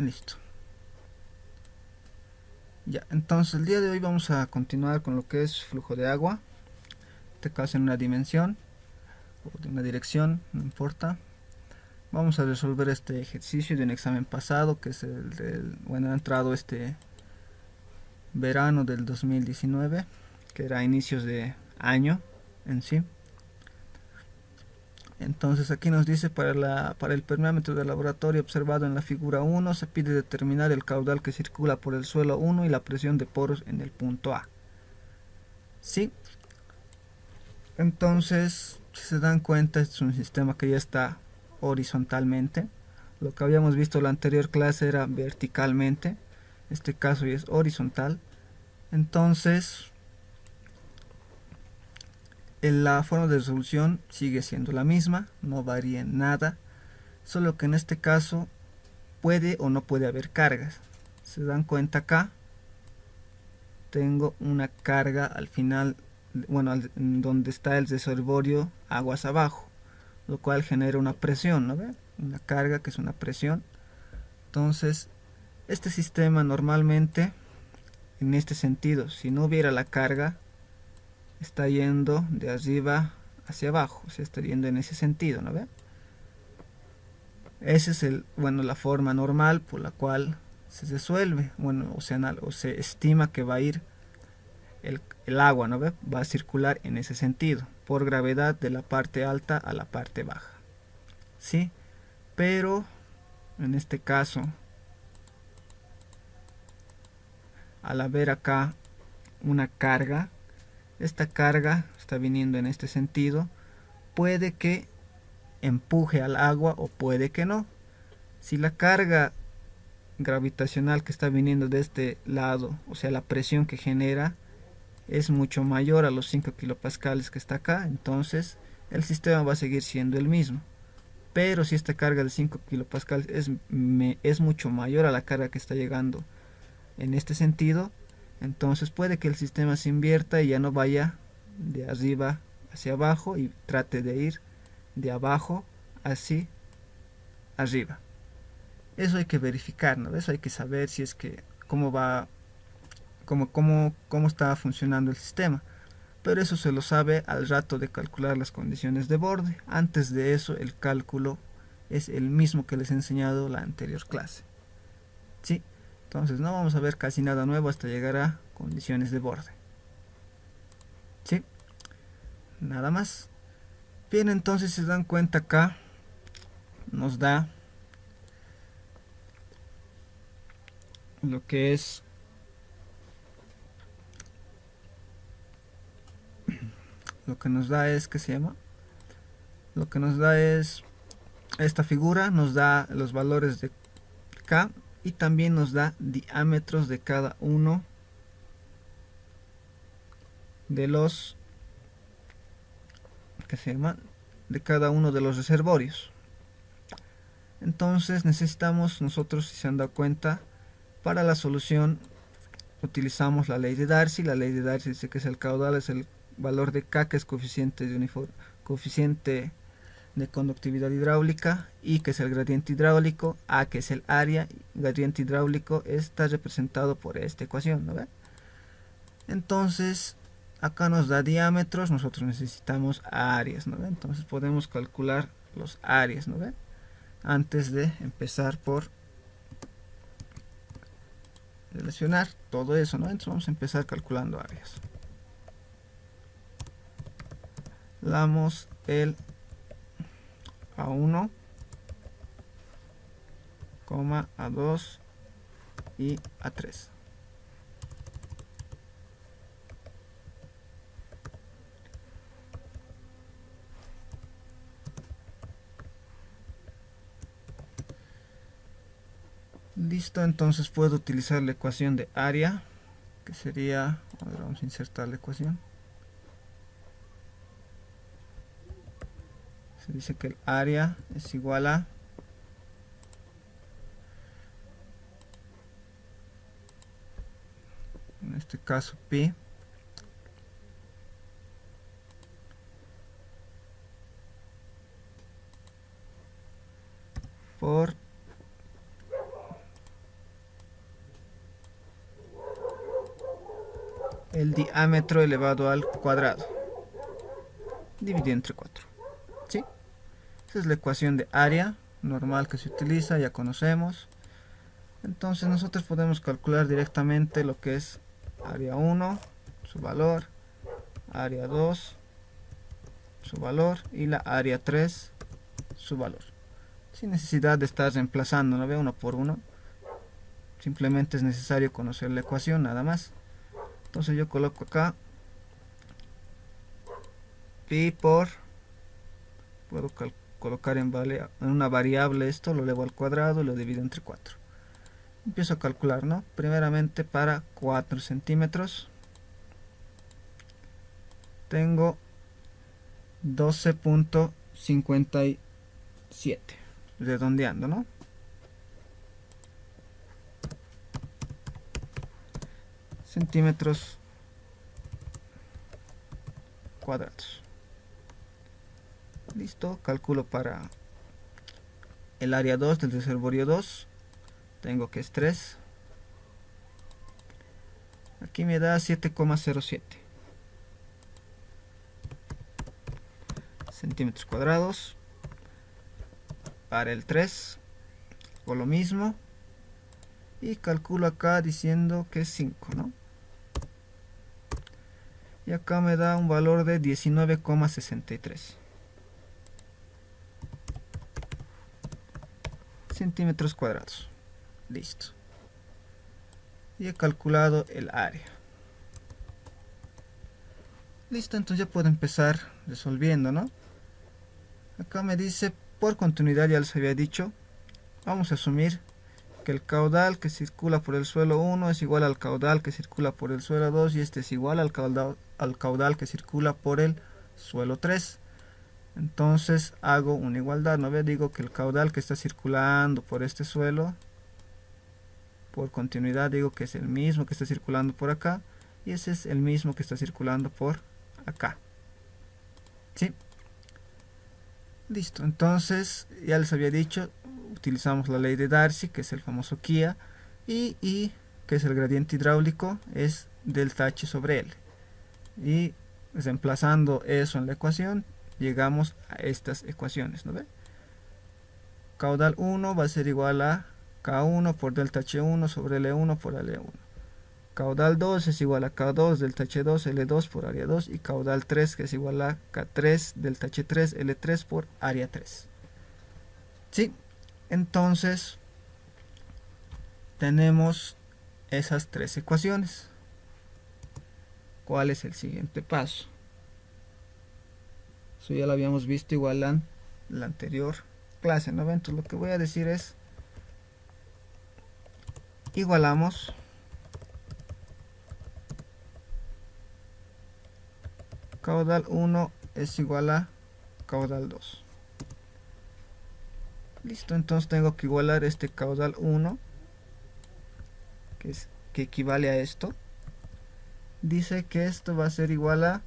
Listo. Ya, entonces el día de hoy vamos a continuar con lo que es flujo de agua. En este caso en una dimensión o de una dirección, no importa. Vamos a resolver este ejercicio de un examen pasado, que es el del, bueno, ha entrado este verano del 2019, que era a inicios de año en sí. Entonces aquí nos dice para el permeámetro del laboratorio observado en la figura 1 se pide determinar el caudal que circula por el suelo 1 y la presión de poros en el punto A. ¿Sí? Entonces, si se dan cuenta, es un sistema que ya está horizontalmente. Lo que habíamos visto en la anterior clase era verticalmente. Este caso ya es horizontal. Entonces, la forma de resolución sigue siendo la misma, no varía en nada. Solo que en este caso puede o no puede haber cargas. Se dan cuenta acá, tengo una carga al final, bueno, donde está el reservorio aguas abajo, lo cual genera una presión, ¿no ve? Una carga que es una presión. Entonces, este sistema normalmente, en este sentido, si no hubiera la carga, está yendo de arriba hacia abajo, o sea, está yendo en ese sentido, ¿no ve? Esa es la forma normal por la cual se resuelve, bueno, o se estima que va a ir el agua, ¿no ve? Va a circular en ese sentido, por gravedad de la parte alta a la parte baja, ¿sí? Pero en este caso, al haber acá una carga, esta carga está viniendo en este sentido, puede que empuje al agua o puede que no. Si la carga gravitacional que está viniendo de este lado, o sea, la presión que genera, es mucho mayor a los 5 kilopascales que está acá, entonces el sistema va a seguir siendo el mismo. Pero si esta carga de 5 kilopascales es mucho mayor a la carga que está llegando en este sentido, entonces puede que el sistema se invierta y ya no vaya de arriba hacia abajo y trate de ir de abajo hacia arriba. Eso hay que verificar, ¿no? Eso hay que saber si es que cómo va, cómo está funcionando el sistema. Pero eso se lo sabe al rato de calcular las condiciones de borde. Antes de eso, el cálculo es el mismo que les he enseñado la anterior clase. ¿Sí? Entonces no vamos a ver casi nada nuevo hasta llegar a condiciones de borde. ¿Sí? Nada más. Bien, entonces se dan cuenta acá, nos da lo que es lo que nos da es, ¿qué se llama? Lo que nos da es esta figura, nos da los valores de K y también nos da diámetros de cada uno de los, ¿qué se llama? De cada uno de los reservorios. Entonces necesitamos nosotros, si se han dado cuenta, para la solución utilizamos la ley de Darcy. La ley de Darcy dice que el caudal es el valor de K, que es coeficiente de conductividad hidráulica, y que es el gradiente hidráulico, A que es el área, gradiente hidráulico está representado por esta ecuación, ¿no ve? Entonces acá nos da diámetros, nosotros necesitamos áreas, ¿no ve? Entonces podemos calcular los áreas, ¿no ve? Antes de empezar por relacionar todo eso, ¿no? Entonces vamos a empezar calculando áreas. Damos el A1, A2 y A3. Listo, entonces puedo utilizar la ecuación de área, que sería, a ver, vamos a insertar la ecuación. Se dice que el área es igual a en este caso pi por el diámetro elevado al cuadrado dividido entre 4. ¿Sí? Esa es la ecuación de área normal que se utiliza, ya conocemos. Entonces nosotros podemos calcular directamente lo que es área 1, su valor, área 2, su valor, y la área 3, su valor. Sin necesidad de estar reemplazando, ¿no ve? Uno por uno. Simplemente es necesario conocer la ecuación, nada más. Entonces yo coloco acá pi por, puedo colocar en una variable esto, lo elevo al cuadrado y lo divido entre 4. Empiezo a calcular, ¿no? Primeramente para 4 centímetros tengo 12.57, redondeando, ¿no? Centímetros cuadrados. Listo, calculo para el área 2 del reservorio 2. Tengo que es 3. Aquí me da 7,07 centímetros cuadrados. Para el 3 o lo mismo, y calculo acá diciendo que es 5, ¿no? Y acá me da un valor de 19,63 centímetros cuadrados. Listo. Y he calculado el área. Listo, entonces ya puedo empezar resolviendo, ¿no? Acá me dice, por continuidad, ya les había dicho, vamos a asumir que el caudal que circula por el suelo 1 es igual al caudal que circula por el suelo 2, y este es igual al caudal que circula por el suelo 3. Entonces hago una igualdad, ¿no ve? Digo que el caudal que está circulando por este suelo, por continuidad digo que es el mismo que está circulando por acá, y ese es el mismo que está circulando por acá. ¿Sí? Listo, entonces ya les había dicho, utilizamos la ley de Darcy, que es el famoso Kia, y que es el gradiente hidráulico, es delta H sobre L. Y reemplazando eso en la ecuación, llegamos a estas ecuaciones, ¿no ve? Caudal 1 va a ser igual a K1 por delta H1 sobre L1 por L1. Caudal 2 es igual a K2 delta H2 L2 por área 2, y caudal 3 que es igual a K3 delta H3 L3 por área 3. ¿Sí? Entonces tenemos esas tres ecuaciones. ¿Cuál es el siguiente paso? Eso ya lo habíamos visto igual en la anterior clase, ¿no? Entonces lo que voy a decir es, igualamos caudal 1 es igual a caudal 2. Listo, entonces tengo que igualar este caudal 1, que equivale a esto. Dice que esto va a ser igual a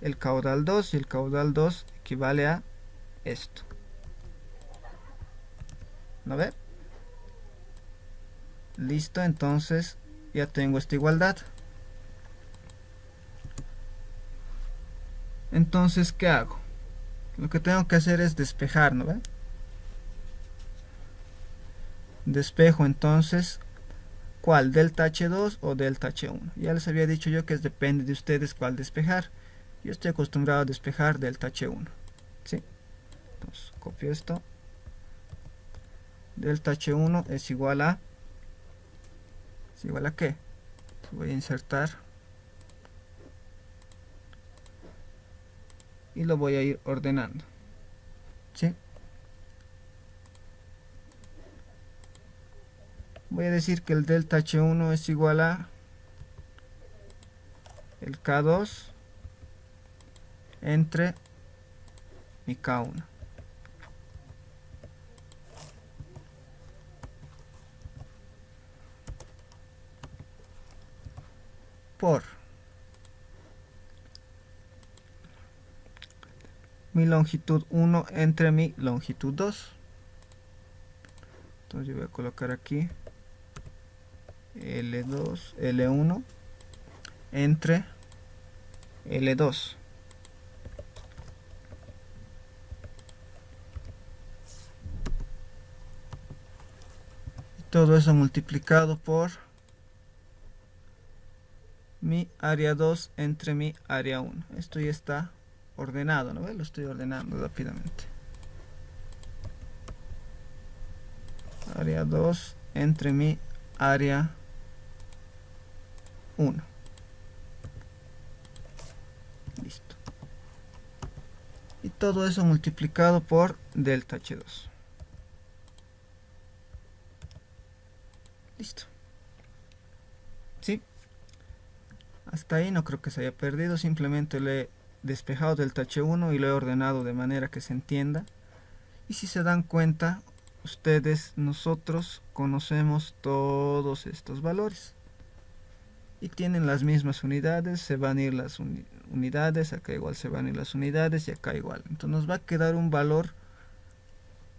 el caudal 2, y el caudal 2 equivale a esto. ¿No ve? Listo, entonces ya tengo esta igualdad. Entonces, ¿qué hago? Lo que tengo que hacer es despejar, ¿no ve? Despejo entonces, ¿cuál? ¿Delta H2 o delta H1? Ya les había dicho yo que depende de ustedes cuál despejar. Yo estoy acostumbrado a despejar delta H1. ¿Sí? Entonces, copio esto. Delta H1 es igual a... ¿Es igual a qué? Voy a insertar. Y lo voy a ir ordenando. ¿Sí? Voy a decir que el delta H1 es igual a el K2 entre mi K1. Por mi longitud 1 entre mi longitud 2. Entonces yo voy a colocar aquí L2, L1 entre L2. Y todo eso multiplicado por mi área 2 entre mi área 1. Esto ya está ordenado, ¿no? Lo estoy ordenando rápidamente. Área 2 entre mi área 1. Listo. Y todo eso multiplicado por delta H2. Listo. ¿Sí? Hasta ahí no creo que se haya perdido. Simplemente le he despejado delta H1 y lo he ordenado de manera que se entienda. Y si se dan cuenta, ustedes, nosotros conocemos todos estos valores. Y tienen las mismas unidades, se van a ir las unidades, acá igual se van a ir las unidades y acá igual. Entonces nos va a quedar un valor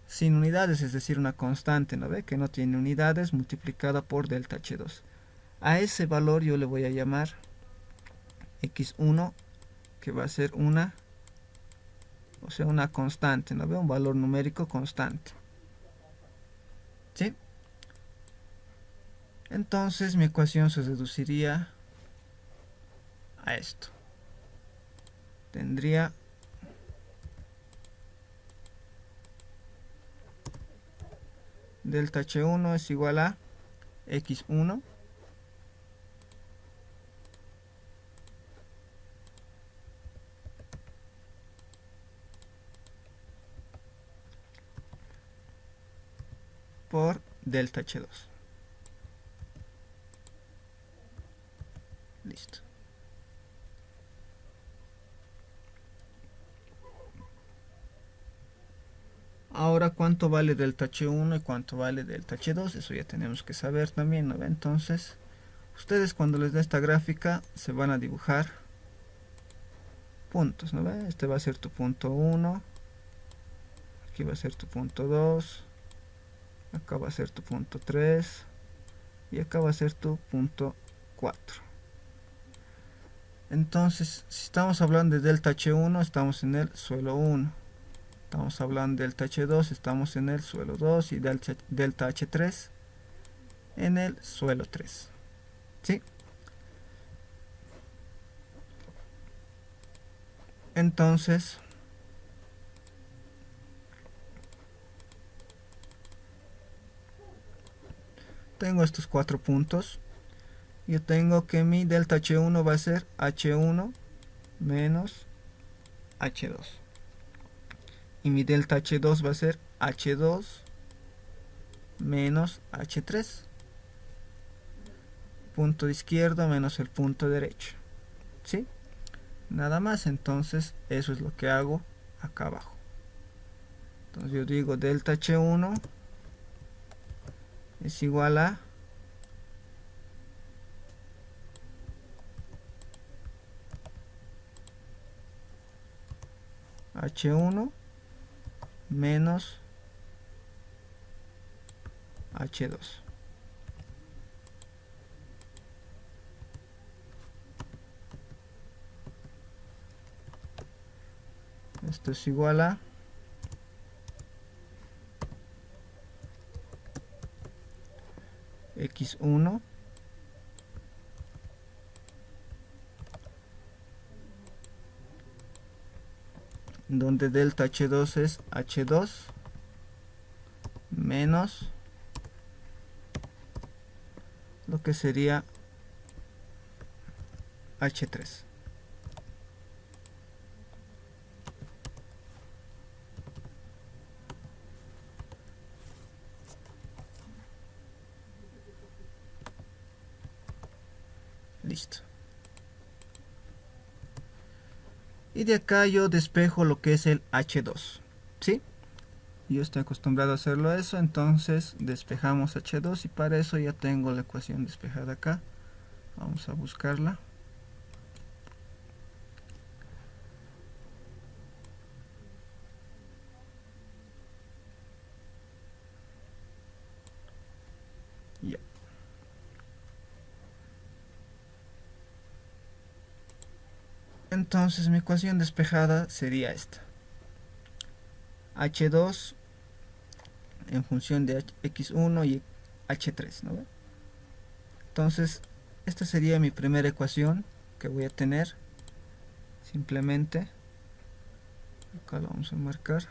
sin unidades, es decir, una constante, ¿no ve? Que no tiene unidades multiplicada por delta H2. A ese valor yo le voy a llamar x1, que va a ser una constante, ¿no ve? Un valor numérico constante. ¿Sí? Entonces mi ecuación se reduciría a esto. Tendría delta H1 es igual a x1 por delta H2. Listo. Ahora, ¿cuánto vale delta H1 y cuánto vale delta H2? Eso ya tenemos que saber también, ¿no? Entonces, ustedes cuando les dé esta gráfica se van a dibujar puntos, ¿no? Este va a ser tu punto 1, aquí va a ser tu punto 2, acá va a ser tu punto 3 y acá va a ser tu punto 4. Entonces, si estamos hablando de delta H1, estamos en el suelo 1. Estamos hablando de delta H2, estamos en el suelo 2 y delta H3 en el suelo 3. ¿Sí? Entonces, tengo estos 4 puntos. Yo tengo que mi delta H1 va a ser H1 menos H2. Y mi delta H2 va a ser H2 menos H3. Punto izquierdo menos el punto derecho. ¿Sí? Nada más, entonces eso es lo que hago acá abajo. Entonces yo digo delta H1 es igual a H1 menos H2. Esto es igual a x1 donde delta H2 es H2 menos lo que sería H3. Listo. Y de acá yo despejo lo que es el H2. ¿Sí? Yo estoy acostumbrado a hacerlo eso, entonces despejamos H2 y para eso ya tengo la ecuación despejada acá. Vamos a buscarla. Ya. Entonces mi ecuación despejada sería esta. H2 en función de x1 y h3, ¿no? Entonces esta sería mi primera ecuación que voy a tener. Simplemente acá lo vamos a marcar.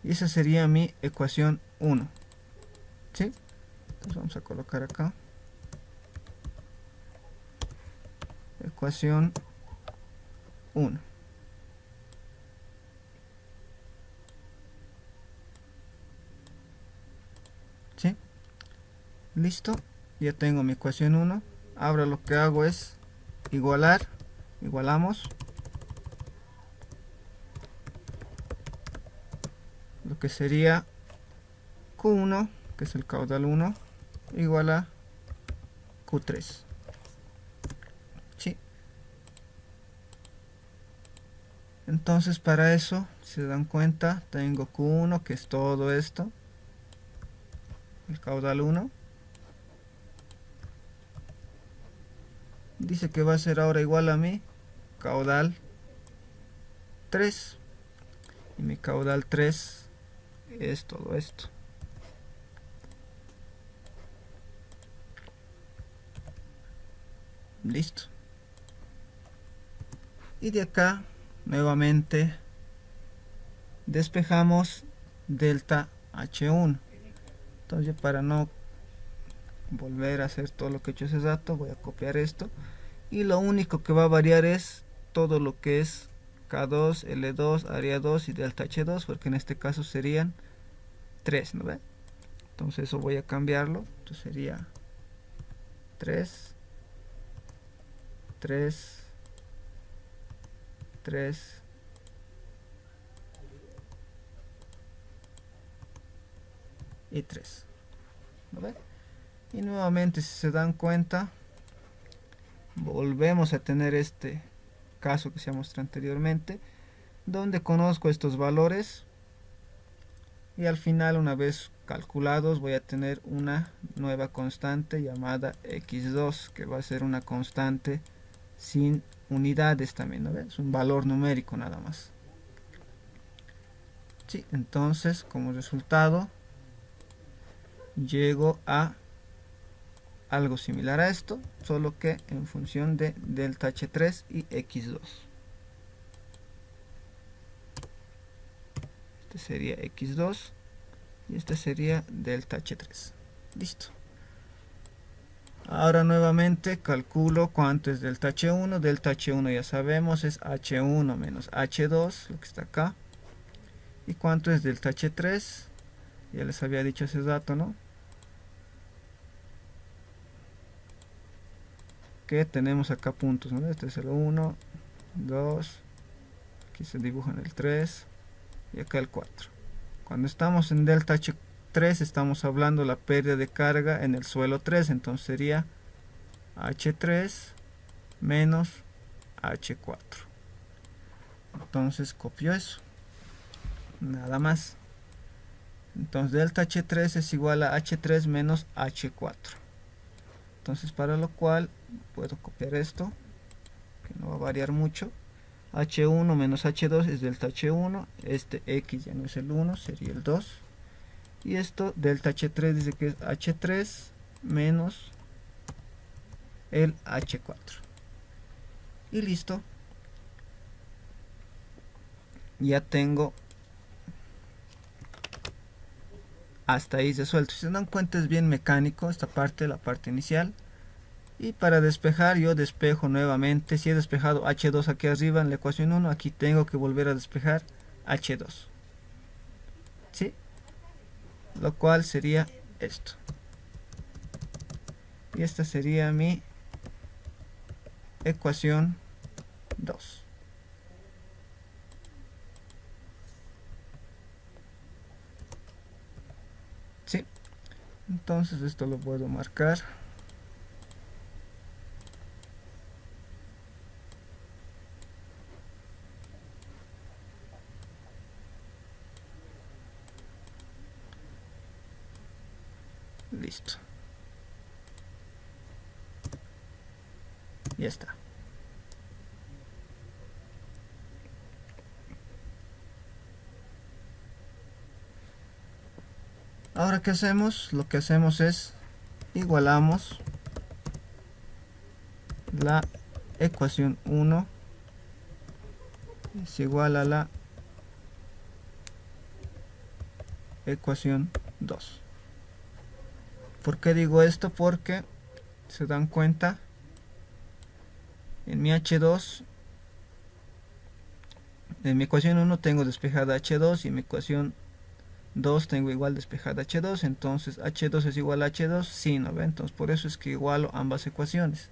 Y esa sería mi ecuación 1. ¿Sí? Entonces vamos a colocar acá. Ecuación 1. ¿Sí? Listo. Ya tengo mi ecuación 1. Ahora lo que hago es igualar. Igualamos. Lo que sería Q1, que es el caudal 1, igual a Q3. ¿Sí? Entonces para eso, si se dan cuenta, tengo Q1, que es todo esto, el caudal 1. Dice que va a ser ahora igual a mi caudal 3. Y mi caudal 3 es todo esto. Listo. Y de acá nuevamente despejamos delta H1. Entonces para no volver a hacer todo lo que he hecho hace rato, voy a copiar esto. Y lo único que va a variar es todo lo que es K2, L2, área 2 y delta H2, porque en este caso serían 3, ¿no ve? Entonces eso voy a cambiarlo. Entonces sería 3, 3, 3, y 3. ¿No ve? Y nuevamente, si se dan cuenta, volvemos a tener este caso que se mostró anteriormente, donde conozco estos valores y al final, una vez calculados, voy a tener una nueva constante llamada x2, que va a ser una constante sin unidades también, ¿no? Es un valor numérico nada más. Sí, entonces como resultado llego a algo similar a esto, solo que en función de delta H3 y x2. Este sería x2 y este sería delta H3. Listo. Ahora nuevamente calculo cuánto es delta H1. Delta H1 ya sabemos es H1 menos H2, lo que está acá. ¿Y cuánto es delta H3? Ya les había dicho ese dato, ¿no? Que tenemos acá puntos, ¿no? Este es el 1, 2, aquí se dibujan el 3 y acá el 4. Cuando estamos en delta H3 estamos hablando de la pérdida de carga en el suelo 3, entonces sería H3 menos H4. Entonces copio eso, nada más. Entonces delta H3 es igual a H3 menos H4. Entonces para lo cual puedo copiar esto, que no va a variar mucho. H1 menos H2 es delta H1, este X ya no es el 1, sería el 2. Y esto, delta H3 dice que es H3 menos el H4. Y listo. Ya tengo hasta ahí resuelto. Si se dan cuenta es bien mecánico esta parte, la parte inicial. Y para despejar yo despejo nuevamente. Si he despejado H2 aquí arriba en la ecuación 1, aquí tengo que volver a despejar H2. ¿Sí? Lo cual sería esto. Y esta sería mi ecuación 2. ¿sí? Entonces esto lo puedo marcar. Listo. Ya está. Ahora, ¿qué hacemos? Lo que hacemos es igualamos la ecuación 1 es igual a la ecuación 2. ¿Por qué digo esto? Porque se dan cuenta, en mi H2, en mi ecuación 1 tengo despejada H2 y en mi ecuación 2 tengo igual despejada H2, entonces H2 es igual a H2, sí, ¿no ve? Entonces por eso es que igualo ambas ecuaciones.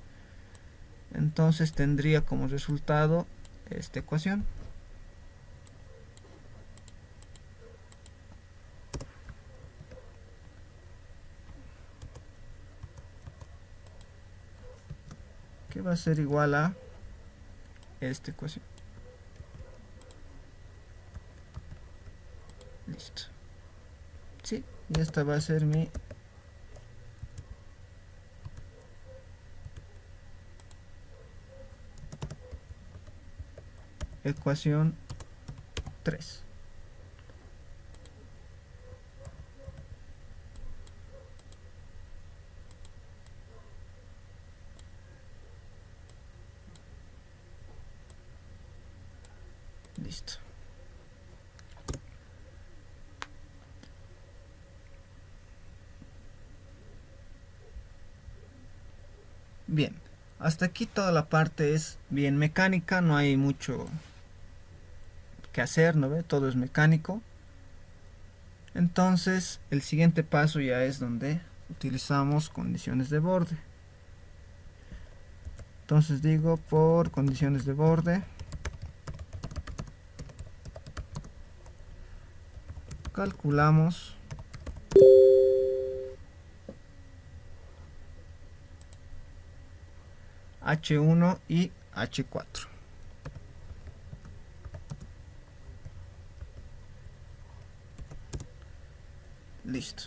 Entonces tendría como resultado esta ecuación. Que va a ser igual a esta ecuación. Listo. Sí, y esta va a ser mi ecuación 3. Listo. Bien, hasta aquí toda la parte es bien mecánica, no hay mucho que hacer, ¿no ve? Todo es mecánico. Entonces, el siguiente paso ya es donde utilizamos condiciones de borde. Entonces digo por condiciones de borde, calculamos H1 y H4. Listo.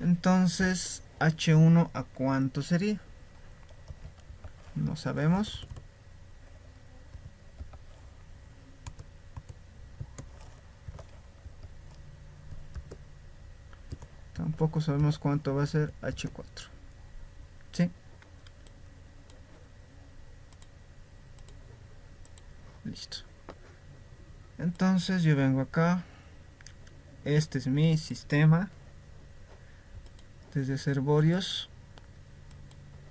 Entonces, H1 ¿a cuánto sería? No sabemos. Tampoco sabemos cuánto va a ser H4. ¿Sí? Listo. Entonces yo vengo acá. Este es mi sistema de reservorios.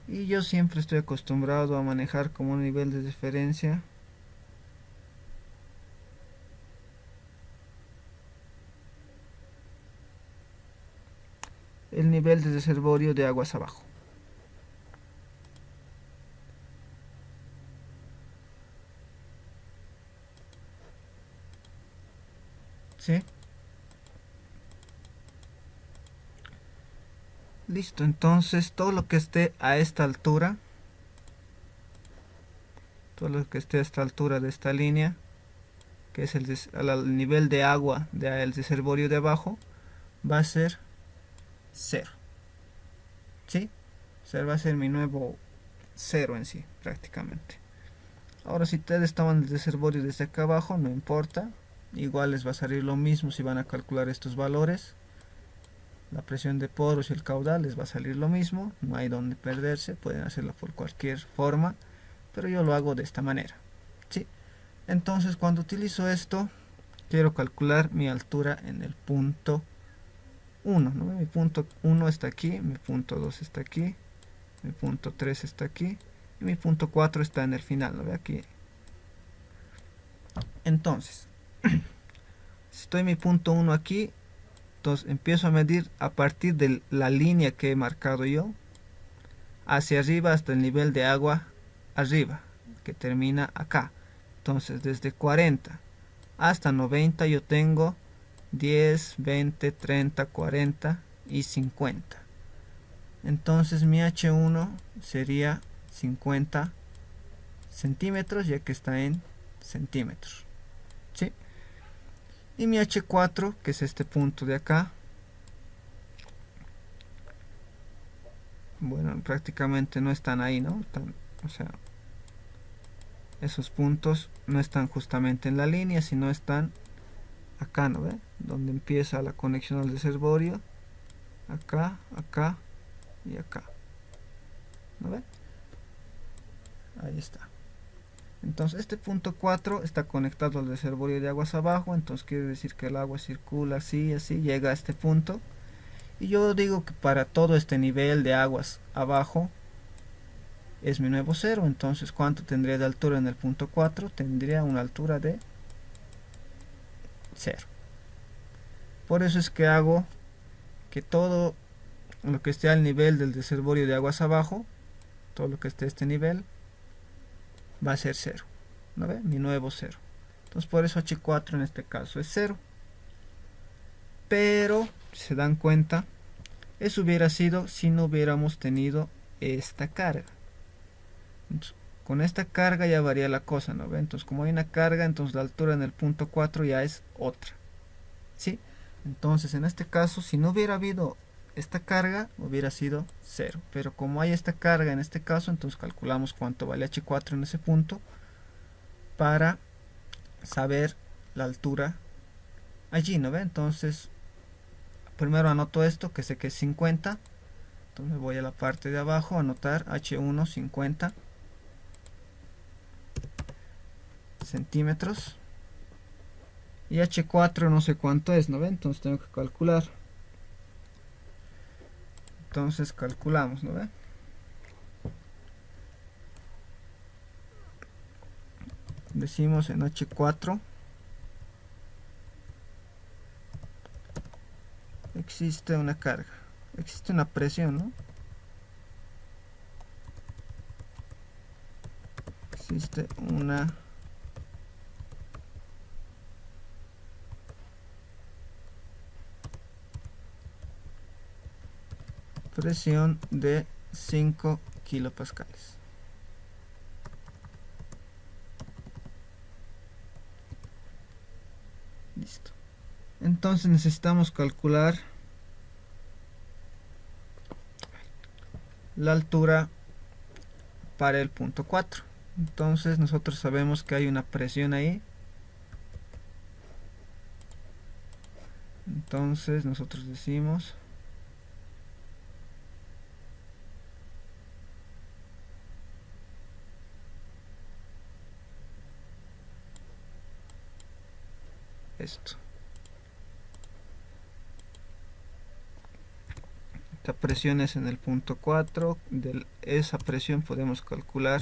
Y yo siempre estoy acostumbrado a manejar como un nivel de diferencia el nivel de reservorio de aguas abajo. ¿Sí? Listo, entonces todo lo que esté a esta altura, todo lo que esté a esta altura de esta línea, que es el nivel de agua del reservorio de abajo, va a ser 0. ¿Sí? O sea, va a ser mi nuevo 0 en sí, prácticamente. Ahora, si ustedes toman el reservorio desde acá abajo, no importa. Igual les va a salir lo mismo si van a calcular estos valores. La presión de poros y el caudal les va a salir lo mismo. No hay donde perderse. Pueden hacerlo por cualquier forma. Pero yo lo hago de esta manera. ¿Sí? Entonces, cuando utilizo esto, quiero calcular mi altura en el punto 1, ¿no? Mi punto 1 está aquí, mi punto 2 está aquí, mi punto 3 está aquí y mi punto 4 está en el final, ¿no? Aquí. Entonces, si estoy en mi punto 1 aquí, entonces empiezo a medir a partir de la línea que he marcado yo hacia arriba hasta el nivel de agua arriba, que termina acá. Entonces, desde 40 hasta 90 yo tengo 10, 20, 30, 40 y 50. Entonces mi H1 sería 50 centímetros, ya que está en centímetros, ¿sí? Y mi H4, que es este punto de acá, bueno, prácticamente no están ahí, ¿no? O sea, esos puntos no están justamente en la línea, sino están acá, ¿no ve? Donde empieza la conexión al reservorio, acá, acá y acá, ¿no ve? Ahí está. Entonces este punto 4 está conectado al reservorio de aguas abajo, entonces quiere decir que el agua circula así, así, llega a este punto. Y yo digo que para todo este nivel de aguas abajo es mi nuevo cero. Entonces, ¿cuánto tendría de altura en el punto 4? Tendría una altura de 0. Por eso es que hago que todo lo que esté al nivel del reservorio de aguas abajo, todo lo que esté a este nivel, va a ser 0. ¿No ve? Mi nuevo 0. Entonces, por eso H4 en este caso es 0. Pero, si se dan cuenta, eso hubiera sido si no hubiéramos tenido esta carga. Entonces, con esta carga ya varía la cosa, ¿no ve? Entonces, como hay una carga, entonces la altura en el punto 4 ya es otra, ¿sí? Entonces, en este caso, si no hubiera habido esta carga, hubiera sido 0. Pero como hay esta carga en este caso, entonces calculamos cuánto vale H4 en ese punto para saber la altura allí, ¿no ve? Entonces, primero anoto esto, que sé que es 50. Entonces voy a la parte de abajo a anotar H1 50 centímetros. Y H4 no sé cuánto es, ¿no ve? Entonces tengo que calcular. Entonces calculamos, ¿no ve? Decimos en H4 existe una carga, existe una presión, ¿no? Existe una presión de 5 kilopascales. Listo. Entonces necesitamos calcular la altura para el punto 4. Entonces nosotros sabemos que hay una presión ahí. Entonces nosotros decimos esto. Esta presión es en el punto 4. De esa presión podemos calcular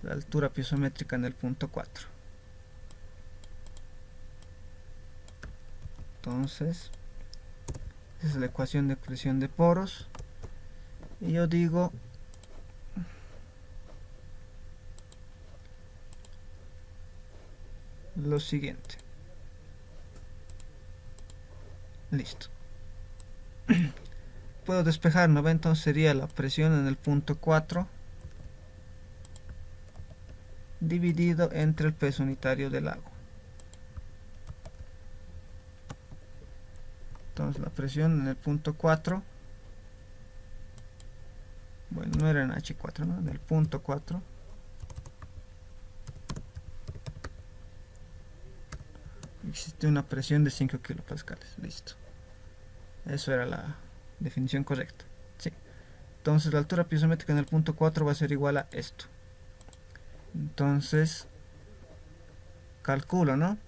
la altura piezométrica en el punto 4. Entonces, esa es la ecuación de presión de poros. Y yo digo lo siguiente. Listo. Puedo despejar, ¿no ve? Entonces sería la presión en el punto 4 dividido entre el peso unitario del agua. Entonces la presión en el punto 4, bueno, no era en H4, ¿no? En el punto 4 existe una presión de 5 kilopascales. Listo. Eso era la definición correcta. Sí. Entonces la altura piezométrica en el punto 4 va a ser igual a esto. Entonces calculo, ¿no?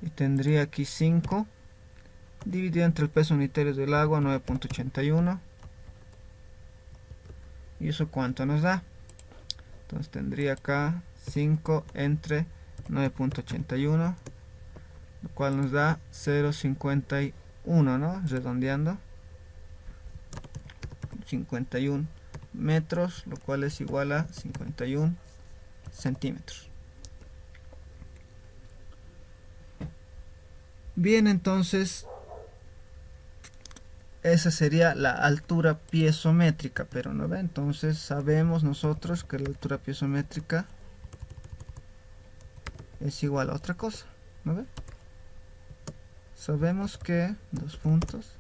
Y tendría aquí 5 dividido entre el peso unitario del agua, 9.81. ¿Y eso cuánto nos da? Entonces tendría acá 5 entre 9.81, lo cual nos da 0.51 1, ¿no? Redondeando, 51 metros, lo cual es igual a 51 centímetros. Bien, entonces esa sería la altura piezométrica, pero no ve, entonces sabemos nosotros que la altura piezométrica es igual a otra cosa, ¿no ve? Sabemos que, dos puntos,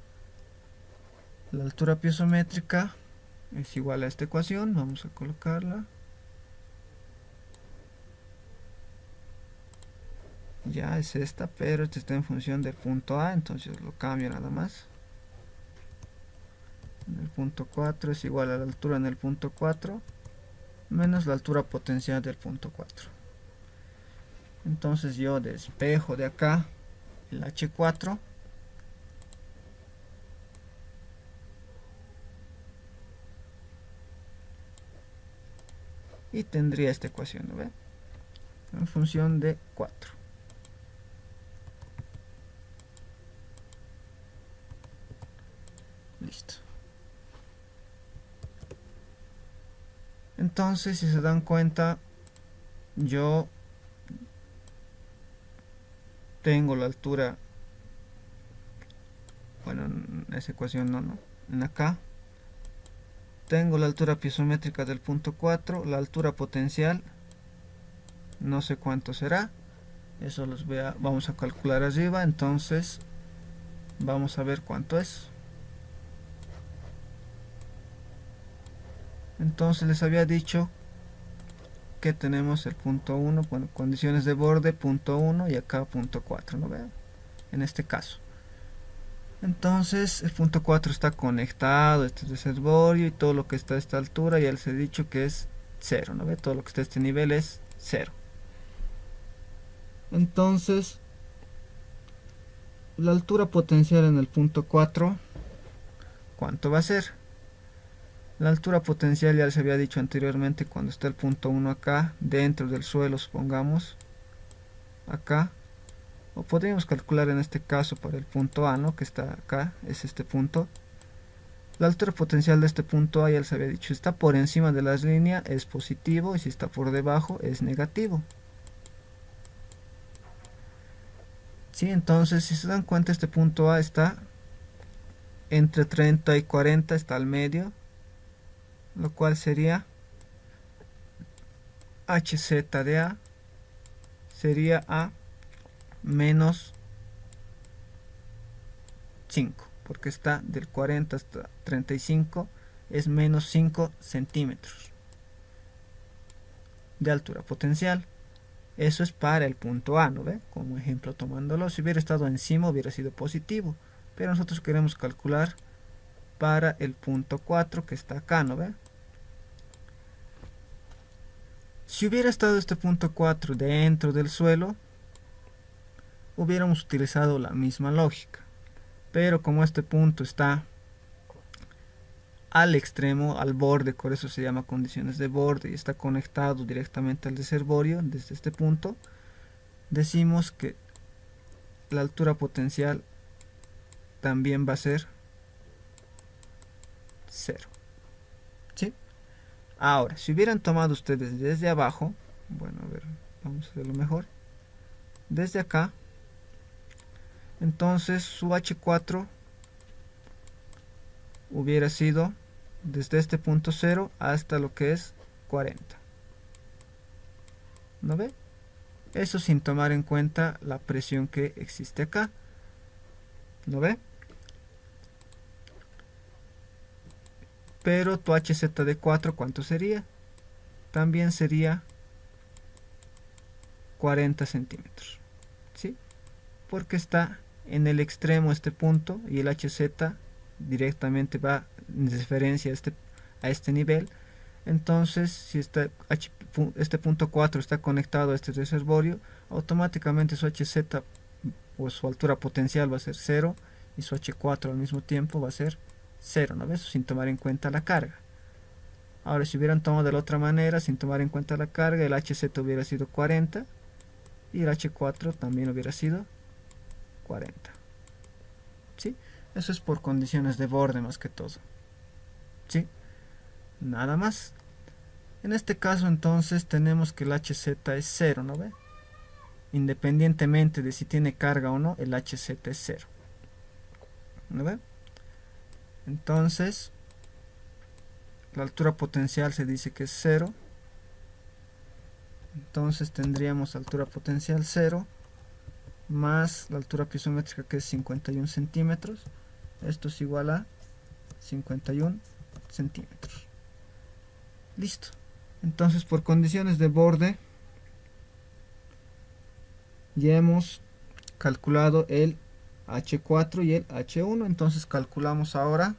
la altura piezométrica es igual a esta ecuación, vamos a colocarla. Ya es esta, pero esta está en función del punto A, entonces lo cambio nada más. En el punto 4 es igual a la altura en el punto 4 menos la altura potencial del punto 4. Entonces yo despejo de acá el H4 y tendría esta ecuación, ¿no ve? En función de 4. Listo. Entonces, si se dan cuenta, yo tengo la altura, bueno, en esa ecuación no, en acá tengo la altura piezométrica del punto 4, la altura potencial no sé cuánto será, eso vamos a calcular arriba, entonces vamos a ver cuánto es. Entonces les había dicho que tenemos el punto 1, bueno, condiciones de borde, punto 1 y acá punto 4, ¿no vean? En este caso. Entonces el punto 4 está conectado, este reservorio y todo lo que está a esta altura ya les he dicho que es 0, ¿no ve? Todo lo que está a este nivel es 0. Entonces la altura potencial en el punto 4, ¿cuánto va a ser? La altura potencial ya les había dicho anteriormente, cuando está el punto 1 acá, dentro del suelo, supongamos, acá, o podríamos calcular en este caso para el punto A, ¿no? Que está acá, es este punto. La altura potencial de este punto A ya les había dicho, si está por encima de la línea es positivo y si está por debajo es negativo. Sí, entonces si se dan cuenta, este punto A está entre 30 y 40, está al medio, lo cual sería Hz de A sería a menos 5, porque está del 40 hasta 35, es menos 5 centímetros de altura potencial. Eso es para el punto A, ¿no ve? Como ejemplo tomándolo, si hubiera estado encima hubiera sido positivo, pero nosotros queremos calcular para el punto 4 que está acá, ¿no ve? Si hubiera estado este punto 4 dentro del suelo, hubiéramos utilizado la misma lógica, pero como este punto está al extremo, al borde, por eso se llama condiciones de borde y está conectado directamente al reservorio desde este punto, decimos que la altura potencial también va a ser 0. ¿Sí? Ahora, si hubieran tomado ustedes desde abajo, bueno, a ver, vamos a hacerlo mejor, desde acá, entonces su H4 hubiera sido desde este punto 0 hasta lo que es 40. ¿No ve? Eso sin tomar en cuenta la presión que existe acá. ¿No ve? Pero tu Hz de 4, ¿cuánto sería? También sería 40 centímetros. ¿Sí? Porque está en el extremo este punto y el Hz directamente va en referencia a este nivel. Entonces, si este punto 4 está conectado a este reservorio, automáticamente su Hz o su altura potencial va a ser 0 y su H4 al mismo tiempo va a ser 0, ¿no ves? Sin tomar en cuenta la carga. Ahora, si hubieran tomado de la otra manera, sin tomar en cuenta la carga, el Hz hubiera sido 40 y el H4 también hubiera sido 40. ¿sí? Eso es por condiciones de borde más que todo, ¿sí? Nada más. En este caso entonces tenemos que el HZ es 0, ¿no ve? Independientemente de si tiene carga o no, el HZ es 0, ¿no ve? Entonces la altura potencial se dice que es 0. Entonces tendríamos altura potencial 0 más la altura piezométrica, que es 51 centímetros. Esto es igual a 51 centímetros. Listo. Entonces, por condiciones de borde, ya hemos calculado el H4 y el H1. Entonces calculamos ahora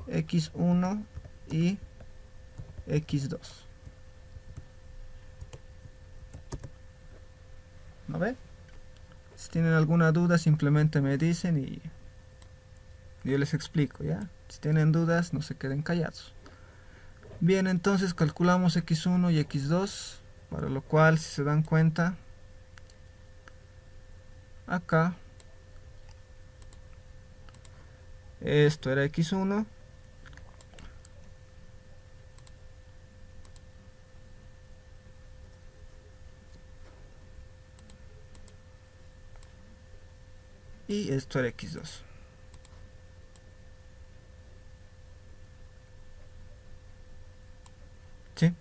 X1 y X2. ¿No ve? Si tienen alguna duda, simplemente me dicen y yo les explico, ¿ya? Si tienen dudas, no se queden callados. Bien, entonces calculamos X1 y X2, para lo cual, si se dan cuenta, acá esto era X1 y esto era X2. ¿Sí?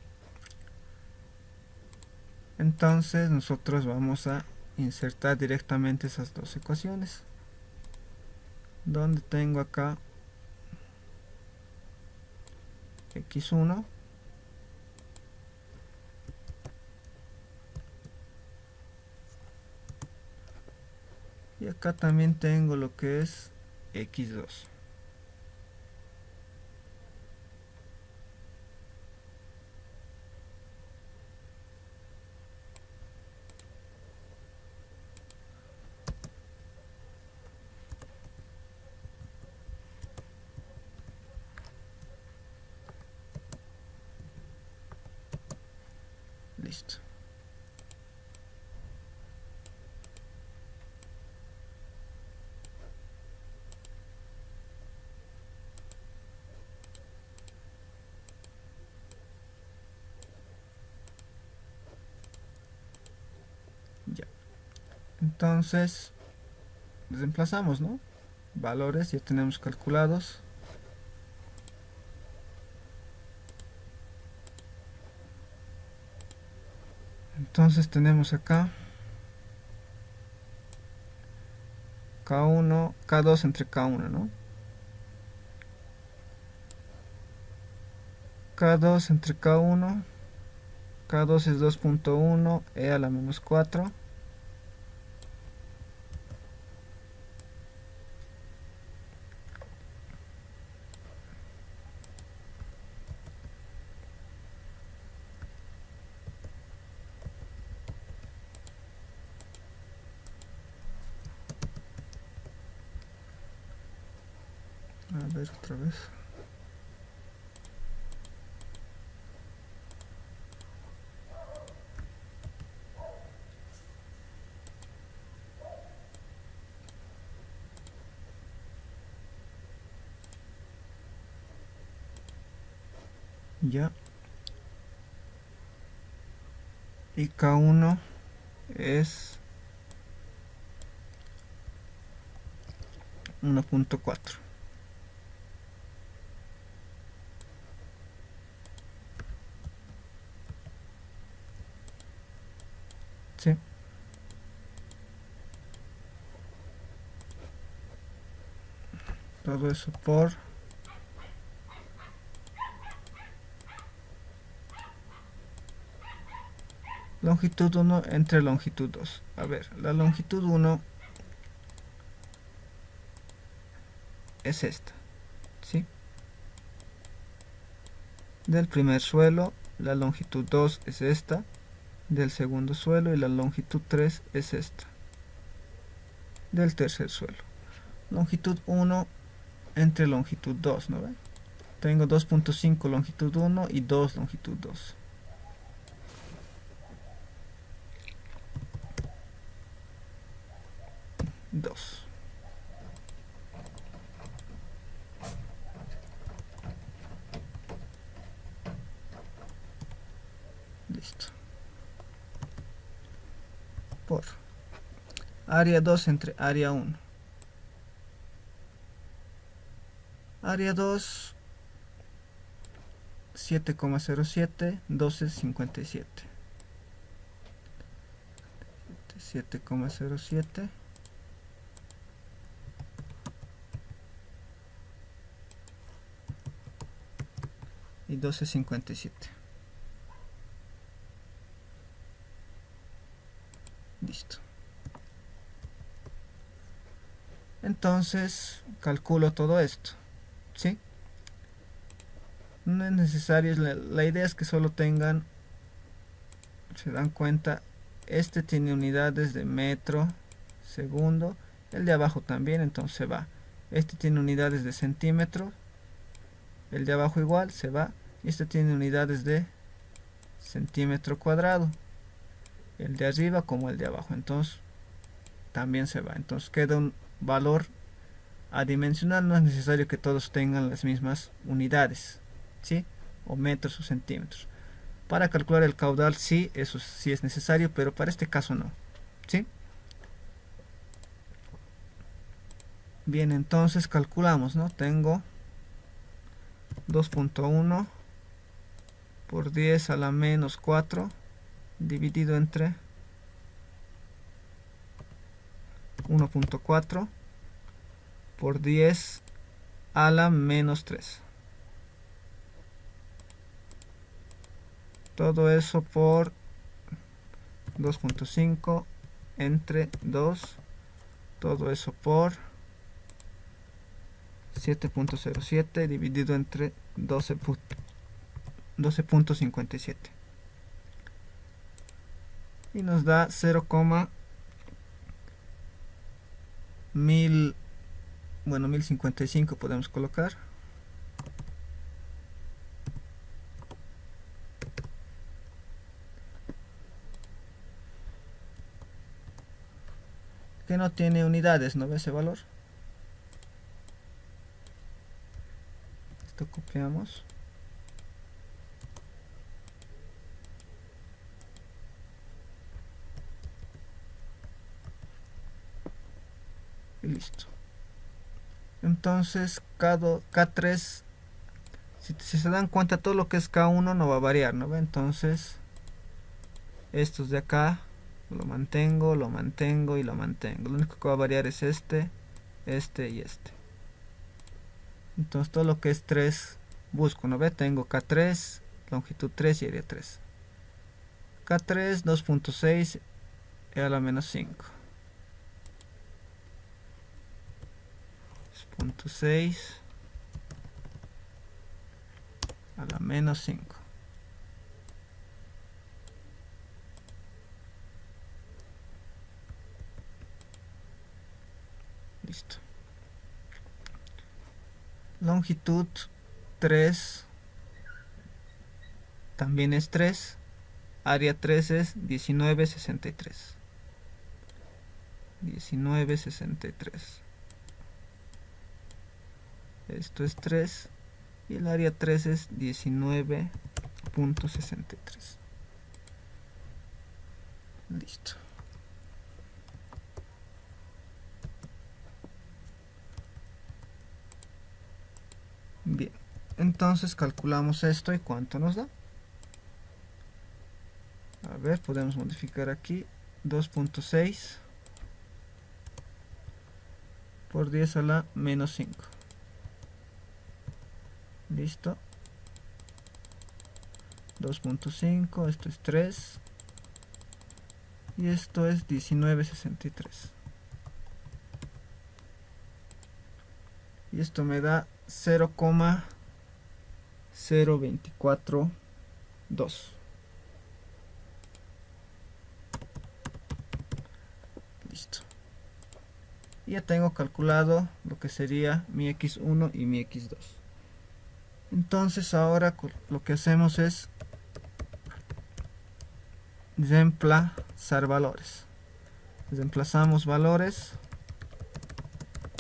Entonces nosotros vamos a insertar directamente esas dos ecuaciones, donde tengo acá X1 y acá también tengo lo que es X2. Listo. Ya. Entonces reemplazamos, ¿no? Valores ya tenemos calculados. Entonces tenemos acá K1, K2 entre K1, ¿no? K2 entre K1, K2 es 2.1, E a la menos 4. A ver otra vez. Ya. Y K1 es 1.4. ¿Sí? Todo eso por longitud 1 entre longitud 2. A ver, la longitud 1 es esta, ¿sí? Del primer suelo, la longitud 2 es esta, del segundo suelo, y la longitud 3 es esta, del tercer suelo. Longitud 1 entre longitud 2, ¿no ven? Tengo 2.5 longitud 1 y 2 longitud 2. 2. Listo. Por área 2 entre área 1. Área 2, 7,07, 12,57. 7,07 y 12,57. Listo. Entonces calculo todo esto, ¿sí? No es necesario, la idea es que solo tengan, se dan cuenta, este tiene unidades de metro, segundo, el de abajo también, entonces va. Este tiene unidades de centímetro, el de abajo igual, se va. Y este tiene unidades de centímetro cuadrado, el de arriba como el de abajo, entonces también se va. Entonces queda un valor adimensional, no es necesario que todos tengan las mismas unidades, ¿sí? O metros o centímetros. Para calcular el caudal sí, eso sí es necesario, pero para este caso no, ¿sí? Bien, entonces calculamos, ¿no? Tengo 2.1 por 10 a la menos 4 dividido entre 1.4 por 10 a la menos 3. Todo eso por 2.5 entre 2. Todo eso por 7.07 dividido entre 12.57. Y nos da 1055 podemos colocar. Que no tiene unidades, ¿no ve ese valor? Esto copiamos. Y listo. Entonces K3, si se dan cuenta, todo lo que es K1 no va a variar, ¿no ve? Entonces estos de acá lo mantengo y lo mantengo. Lo único que va a variar es este y este. Entonces todo lo que es 3 busco, ¿no ve? Tengo K3, longitud 3 y área 3. K3, 2.6 y a la menos 5. 2.6 a la menos 5. Listo. Longitud 3 también es 3. Área 3 es 19,63. 19,63. Esto es 3. Y el área 3 es 19,63. Listo. Bien, entonces calculamos esto y cuánto nos da. A ver, podemos modificar aquí 2.6 por 10 a la menos 5. Listo. 2.5, esto es 3 y esto es 19,63. Y esto me da 0,0242. Listo. Y ya tengo calculado lo que sería mi x1 y mi x2. Entonces ahora lo que hacemos es reemplazar valores. Reemplazamos valores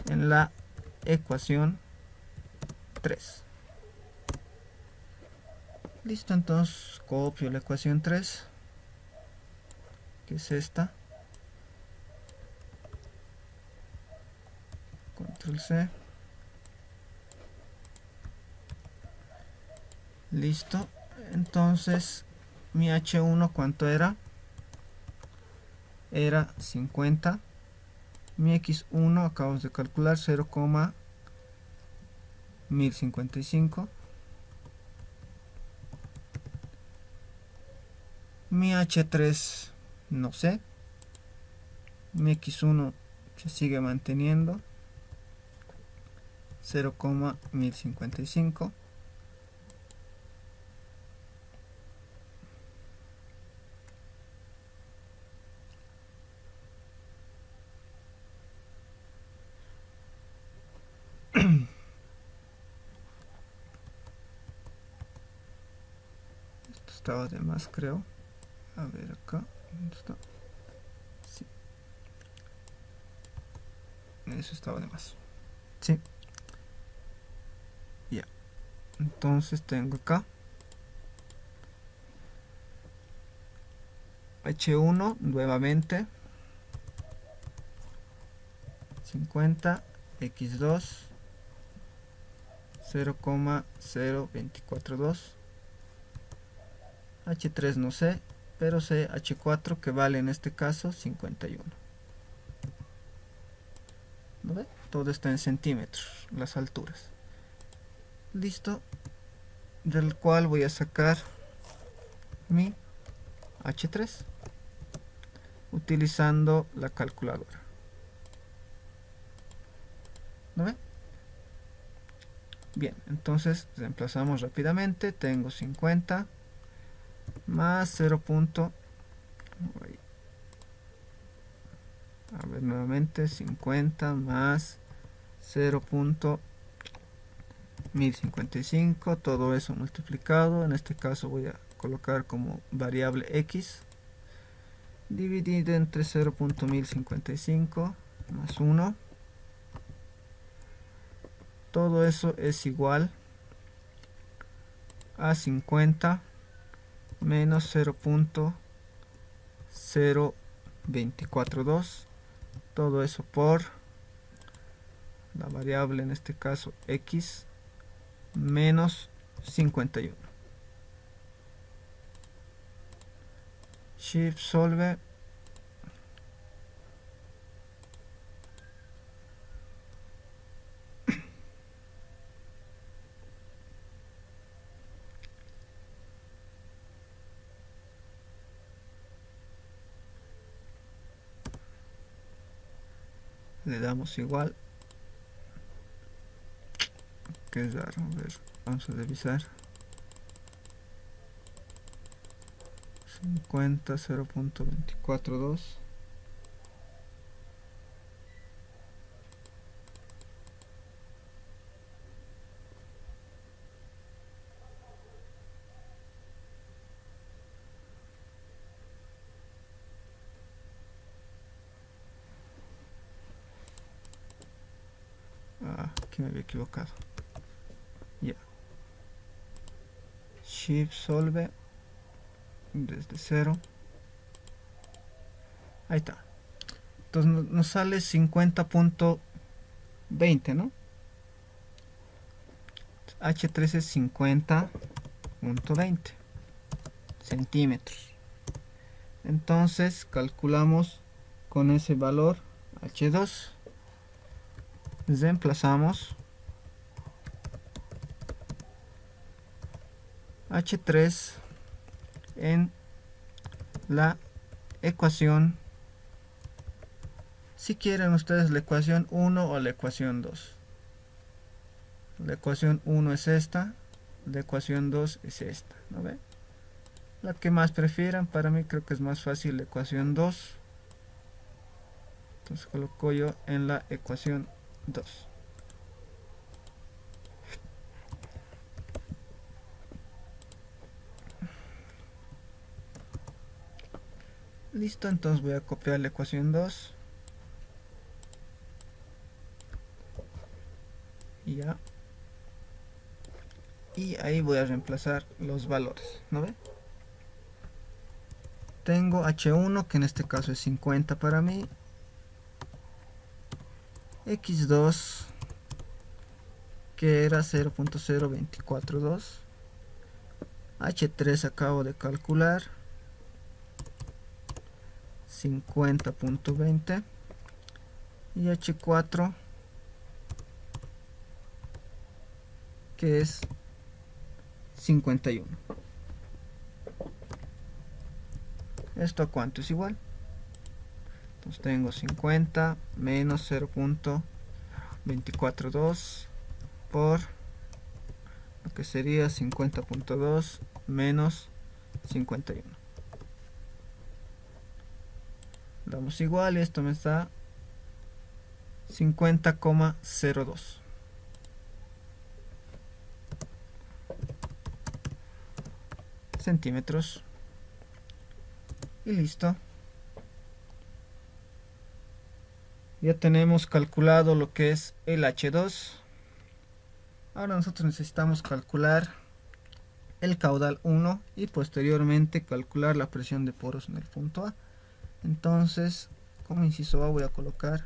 en la ecuación 3. Listo, entonces copio la ecuación 3, que es esta. Control C. Listo. Entonces, mi H1, ¿cuánto era? Era 50. Mi X1 acabamos de calcular 0,1055. Mi H3 no sé. Mi X1 se sigue manteniendo 0,1055. Esto estaba de más, creo. A ver acá. ¿Dónde está? Sí. Eso estaba de más. Sí. Ya. Entonces tengo acá H1 nuevamente 50, X2 0,0242, H3 no sé, pero sé H4 que vale en este caso 51. ¿No ve? Todo está en centímetros, las alturas. Listo, del cual voy a sacar mi H3 utilizando la calculadora. ¿No ve? Bien, entonces reemplazamos rápidamente. Tengo 50 más 0. A ver, nuevamente 50 más 0,1055, todo eso multiplicado. En este caso voy a colocar como variable x, dividido entre 0,1055 más 1. Todo eso es igual a 50 menos 0,0242. Todo eso por la variable, en este caso x, menos 51. Shift solve. Le damos igual. Que es raro, a ver, vamos a revisar. 50, 0,242. Aquí me había equivocado. Ya. Shift solve desde 0. Ahí está. Entonces nos sale 50,20, ¿no? H3 es 50,20 centímetros. Entonces calculamos con ese valor H2. Reemplazamos H3 en la ecuación, si quieren ustedes, la ecuación 1 o la ecuación 2. La ecuación 1 es esta, la ecuación 2 es esta, ¿no ve? La que más prefieran, para mí creo que es más fácil la ecuación 2. Entonces coloco yo en la ecuación 2. Listo, entonces voy a copiar la ecuación 2. y ya, y ahí voy a reemplazar los valores, ¿no ve? Tengo H1 que en este caso es 50 para mí, X2 que era 0.0242, H3 acabo de calcular 50.20 y H4 que es 51. ¿Esto a cuánto es igual? Entonces tengo 50 menos 0.242 por lo que sería 50.2 menos 51. Damos igual y esto me da 50,02. centímetros. Y listo. Ya tenemos calculado lo que es el H2. Ahora nosotros necesitamos calcular el caudal 1 y posteriormente calcular la presión de poros en el punto A. Entonces, como inciso A voy a colocar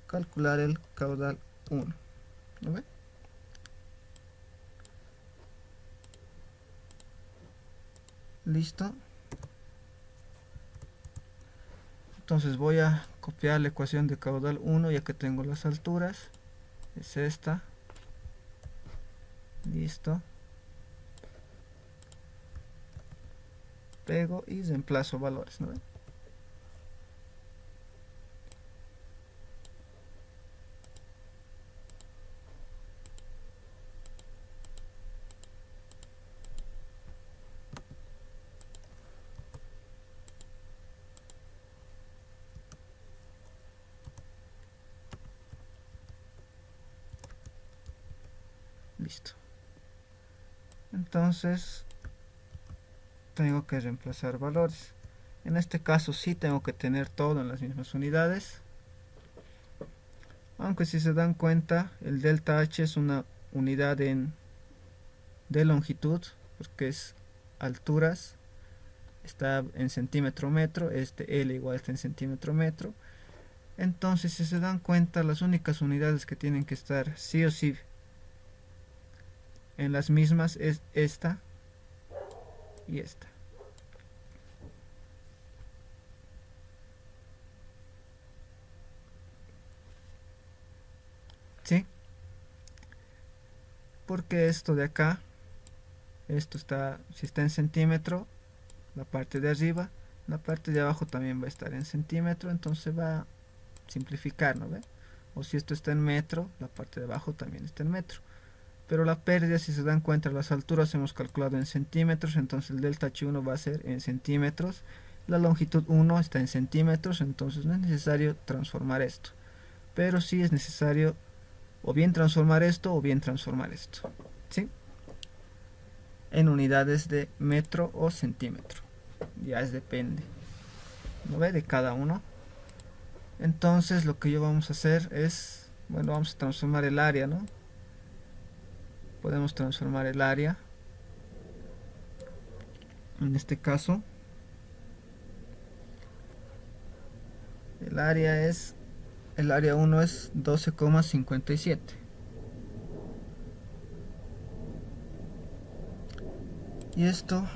calcular el caudal 1. ¿Lo ven? Listo. Entonces voy a copiar la ecuación de caudal 1 ya que tengo las alturas. Es esta. Listo. Pego y reemplazo valores, ¿no ven? Listo. Entonces tengo que reemplazar valores. En este caso sí tengo que tener todo en las mismas unidades. Aunque si se dan cuenta, el delta H es una unidad de longitud, porque es alturas, está en centímetro metro, este L igual está en centímetro metro. Entonces si se dan cuenta, las únicas unidades que tienen que estar sí o sí en las mismas es esta y esta. ¿Sí? Porque esto de acá, esto está, si está en centímetro, la parte de arriba, la parte de abajo también va a estar en centímetro, entonces va a simplificar, ¿no ve? O si esto está en metro, la parte de abajo también está en metro. Pero la pérdida, si se dan cuenta, las alturas hemos calculado en centímetros, entonces el delta H1 va a ser en centímetros. La longitud 1 está en centímetros, entonces no es necesario transformar esto. Pero sí es necesario o bien transformar esto o bien transformar esto. ¿Sí? En unidades de metro o centímetro. Ya es depende, ¿no ve? De cada uno. Entonces lo que yo vamos a hacer es, bueno, vamos a transformar el área, ¿no? Podemos transformar el área. En este caso, el área 1 es 12,57. Y esto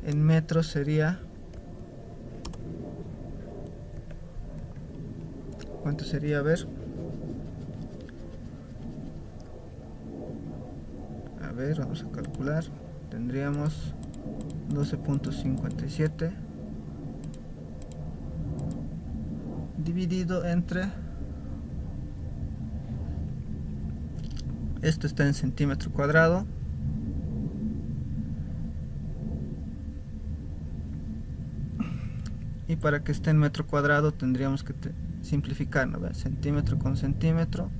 en metros sería, ¿cuánto sería? A ver, vamos a calcular. Tendríamos 12.57 dividido entre, esto está en centímetro cuadrado, y para que esté en metro cuadrado tendríamos que simplificar, ¿no? Centímetro con centímetro.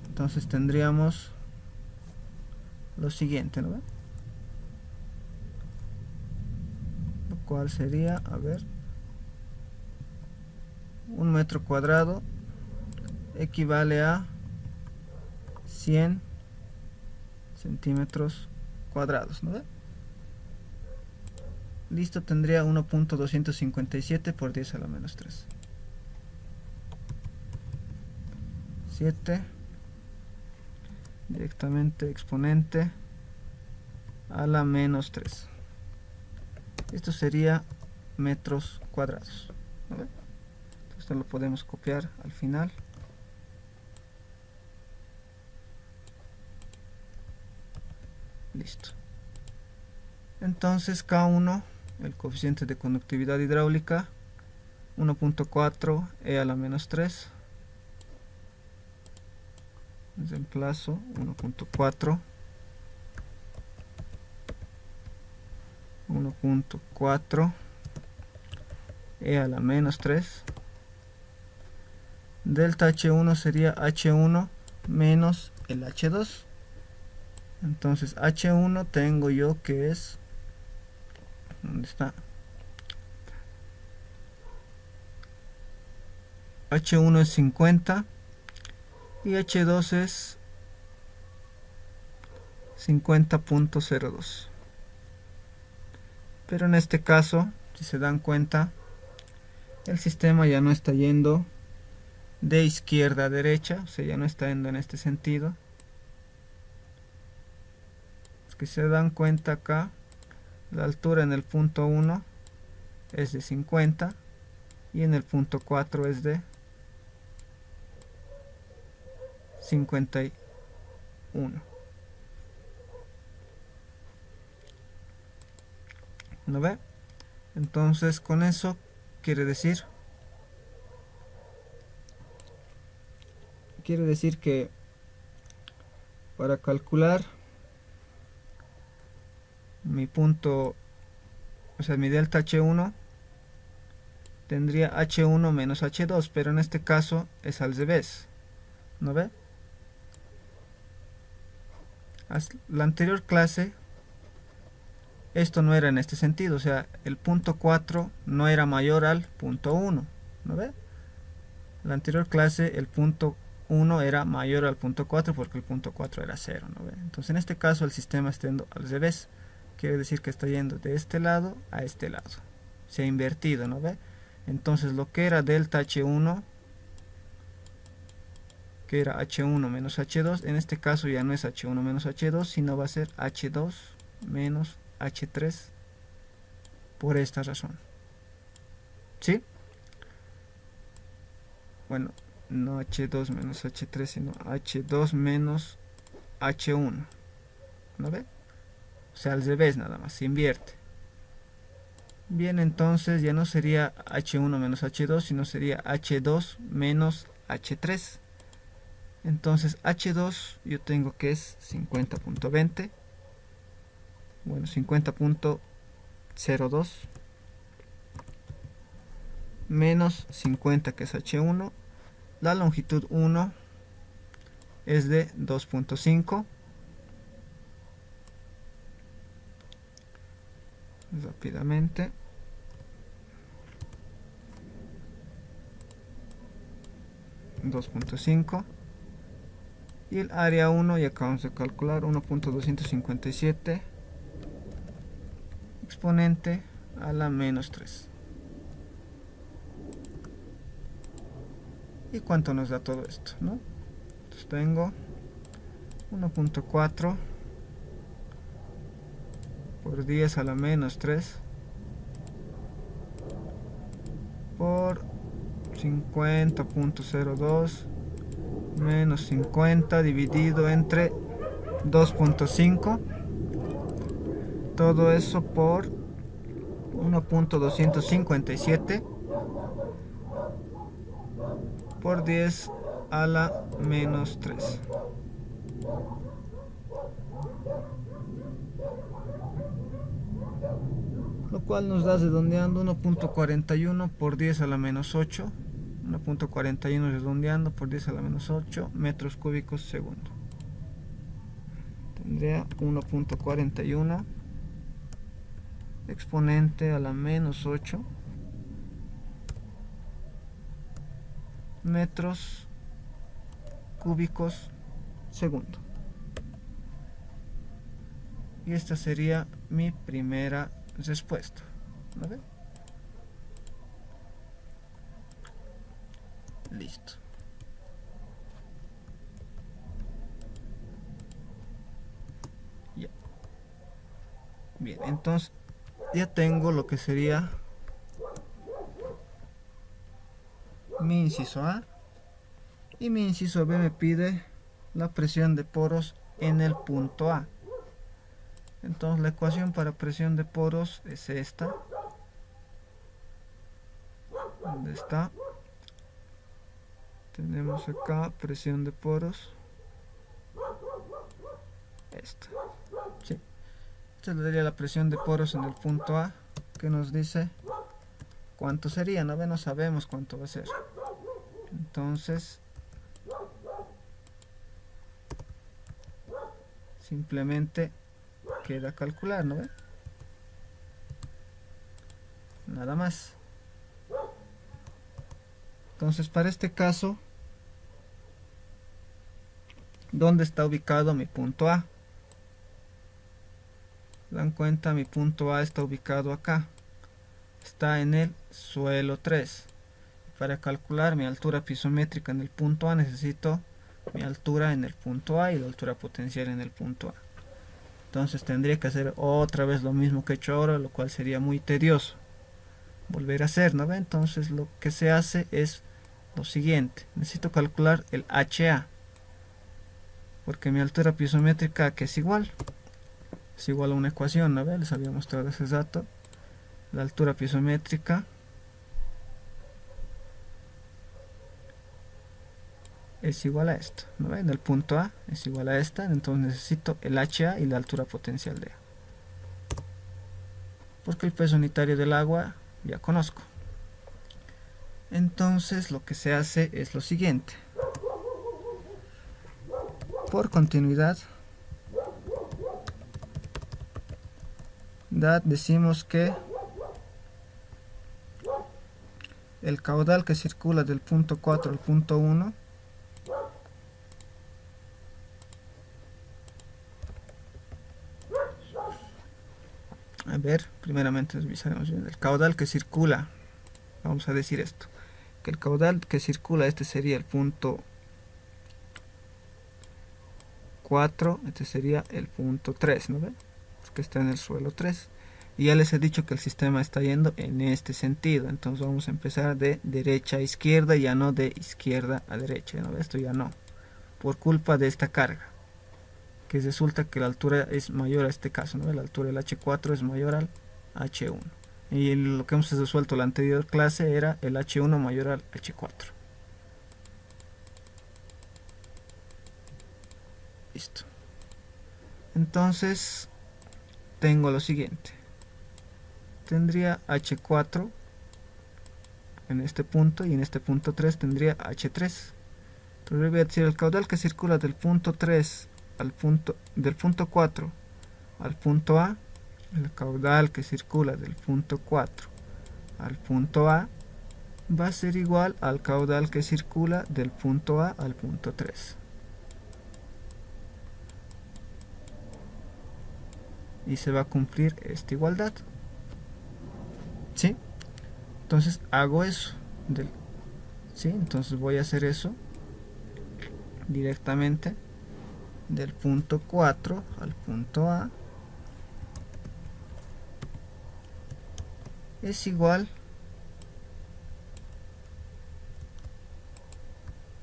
Entonces tendríamos lo siguiente, ¿no? Lo cual sería, a ver, un metro cuadrado equivale a 100 centímetros cuadrados, ¿no ve? Listo, tendría 1.257 por 10 a la menos 3. 7 directamente exponente a la menos 3. Esto sería metros cuadrados, ¿no ve? Esto lo podemos copiar al final. Listo. Entonces K1, el coeficiente de conductividad hidráulica, 1.4 E a la menos 3. Reemplazo 1.4 E a la menos 3. Delta H1 sería H1 menos el H2. Entonces H1 tengo yo que es, ¿dónde está? H1 es 50 y H2 es 50.02. Pero en este caso, si se dan cuenta, el sistema ya no está yendo de izquierda a derecha, o sea, ya no está yendo en este sentido. Es que se dan cuenta acá, la altura en el punto 1 es de 50 y en el punto 4 es de 51. ¿No ve? Entonces con eso quiere decir que para calcular mi punto, o sea, mi delta H1 tendría H1 menos H2, pero en este caso es al revés, ¿no ve? La anterior clase esto no era en este sentido, o sea, el punto 4 no era mayor al punto 1, ¿no ve? La anterior clase el punto 1 era mayor al punto 4 porque el punto 4 era 0, ¿no ve? Entonces en este caso el sistema está yendo al revés, quiere decir que está yendo de este lado a este lado, se ha invertido, ¿no ve? Entonces lo que era delta H1, que era H1 menos H2, en este caso ya no es H1 menos H2, sino va a ser H2 menos H3 por esta razón. ¿Sí? Bueno, no H2 menos H3, sino H2 menos H1. ¿No ve? O sea, al revés nada más, se invierte. Bien, entonces ya no sería H1 menos H2, sino sería H2 menos H3. Entonces H2 yo tengo que es 50.20. Bueno, 50.02 menos 50 que es H1. La longitud 1 es de 2.5. Rápidamente. .5 y el área 1 y acabamos de calcular 1.257 exponente a la menos 3. ¿Y cuánto nos da todo esto? ¿No? Entonces tengo 1.4 por 10 a la menos 3 por 50.02 menos 50 dividido entre 2.5, todo eso por 1.257 por 10 a la menos 3. Lo cual nos da, redondeando, 1.41 por 10 a la menos 8. 1.41 redondeando por 10 a la menos 8 metros cúbicos segundo. Tendría 1.41 exponente a la menos 8 metros cúbicos segundo. Y esta sería mi primera respuesta. ¿Vale? Listo. Ya. Bien, entonces ya tengo lo que sería mi inciso A, y mi inciso B me pide la presión de poros en el punto A. Entonces la ecuación para presión de poros es esta. ¿Dónde está? Tenemos acá presión de poros. Esta. Sí. Esta sería la presión de poros en el punto A, que nos dice cuánto sería. No sabemos cuánto va a ser. Entonces simplemente queda calcular, ¿no ve? Nada más. Entonces para este caso, ¿dónde está ubicado mi punto A? ¿Se dan cuenta? Mi punto A está ubicado acá. Está en el suelo 3. Para calcular mi altura pisométrica en el punto A necesito mi altura en el punto A y la altura potencial en el punto A. Entonces tendría que hacer otra vez lo mismo que he hecho ahora, lo cual sería muy tedioso volver a hacer, ¿no ve? Entonces lo que se hace es lo siguiente. Necesito calcular el HA, porque mi altura pisométrica, que es igual a una ecuación, ¿no ve? Les había mostrado ese dato. La altura pisométrica es igual a esto, ¿no ve? En el punto A es igual a esta, entonces necesito el HA y la altura potencial de A, porque el peso unitario del agua ya conozco. Entonces lo que se hace es lo siguiente. Por continuidad decimos que el caudal que circula del punto 4 al punto 1 a ver, primeramente revisaremos bien el caudal que circula. Vamos a decir esto, que el caudal que circula, este sería el punto 4, este sería el punto 3, ¿no ven? Porque está en el suelo 3. Y ya les he dicho que el sistema está yendo en este sentido. Entonces vamos a empezar de derecha a izquierda, ya no de izquierda a derecha, ¿no? Esto ya no, por culpa de esta carga, que resulta que la altura es mayor a este caso, ¿no? La altura del H4 es mayor al H1. Y lo que hemos resuelto en la anterior clase era el H1 mayor al H4. Listo. Entonces tengo lo siguiente. Tendría H4 en este punto y en este punto 3 tendría H3. Entonces voy a decir el caudal que circula del punto 3 del punto 4 al punto A. El caudal que circula del punto 4 al punto A va a ser igual al caudal que circula del punto A al punto 3. Y se va a cumplir esta igualdad. ¿Sí? Entonces hago eso. ¿Sí? Entonces voy a hacer eso directamente del punto 4 al punto A es igual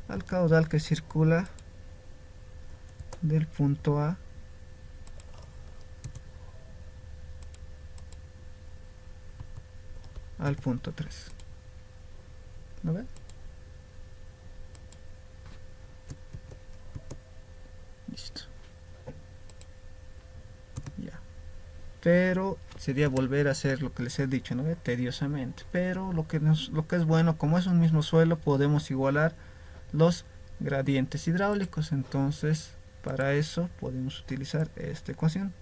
al caudal que circula del punto A al punto 3. ¿Lo ven? Listo. Ya. Pero sería volver a hacer lo que les he dicho, ¿no? Tediosamente. Pero lo que es bueno, como es un mismo suelo, podemos igualar los gradientes hidráulicos. Entonces, para eso podemos utilizar esta ecuación.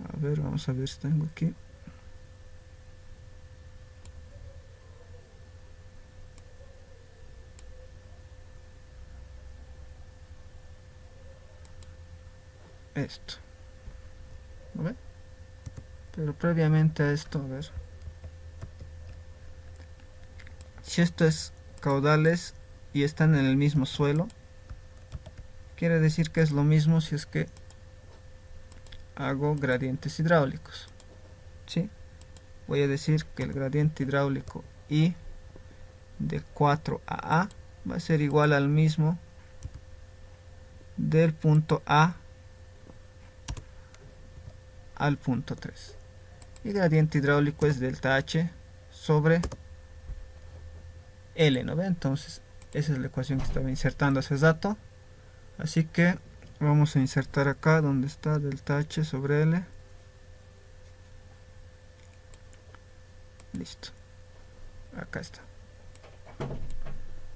A ver, vamos a ver si tengo aquí. Esto, ¿no ve? Pero previamente a esto, a ver. Si esto es caudales y están en el mismo suelo, quiere decir que es lo mismo si es que hago gradientes hidráulicos. ¿Sí? Voy a decir que el gradiente hidráulico I de 4 a va a ser igual al mismo del punto A al punto 3. Y gradiente hidráulico es delta H sobre L, ¿no ve? Entonces esa es la ecuación que estaba insertando hace rato. Así que vamos a insertar acá donde está delta H sobre L. Listo. Acá está.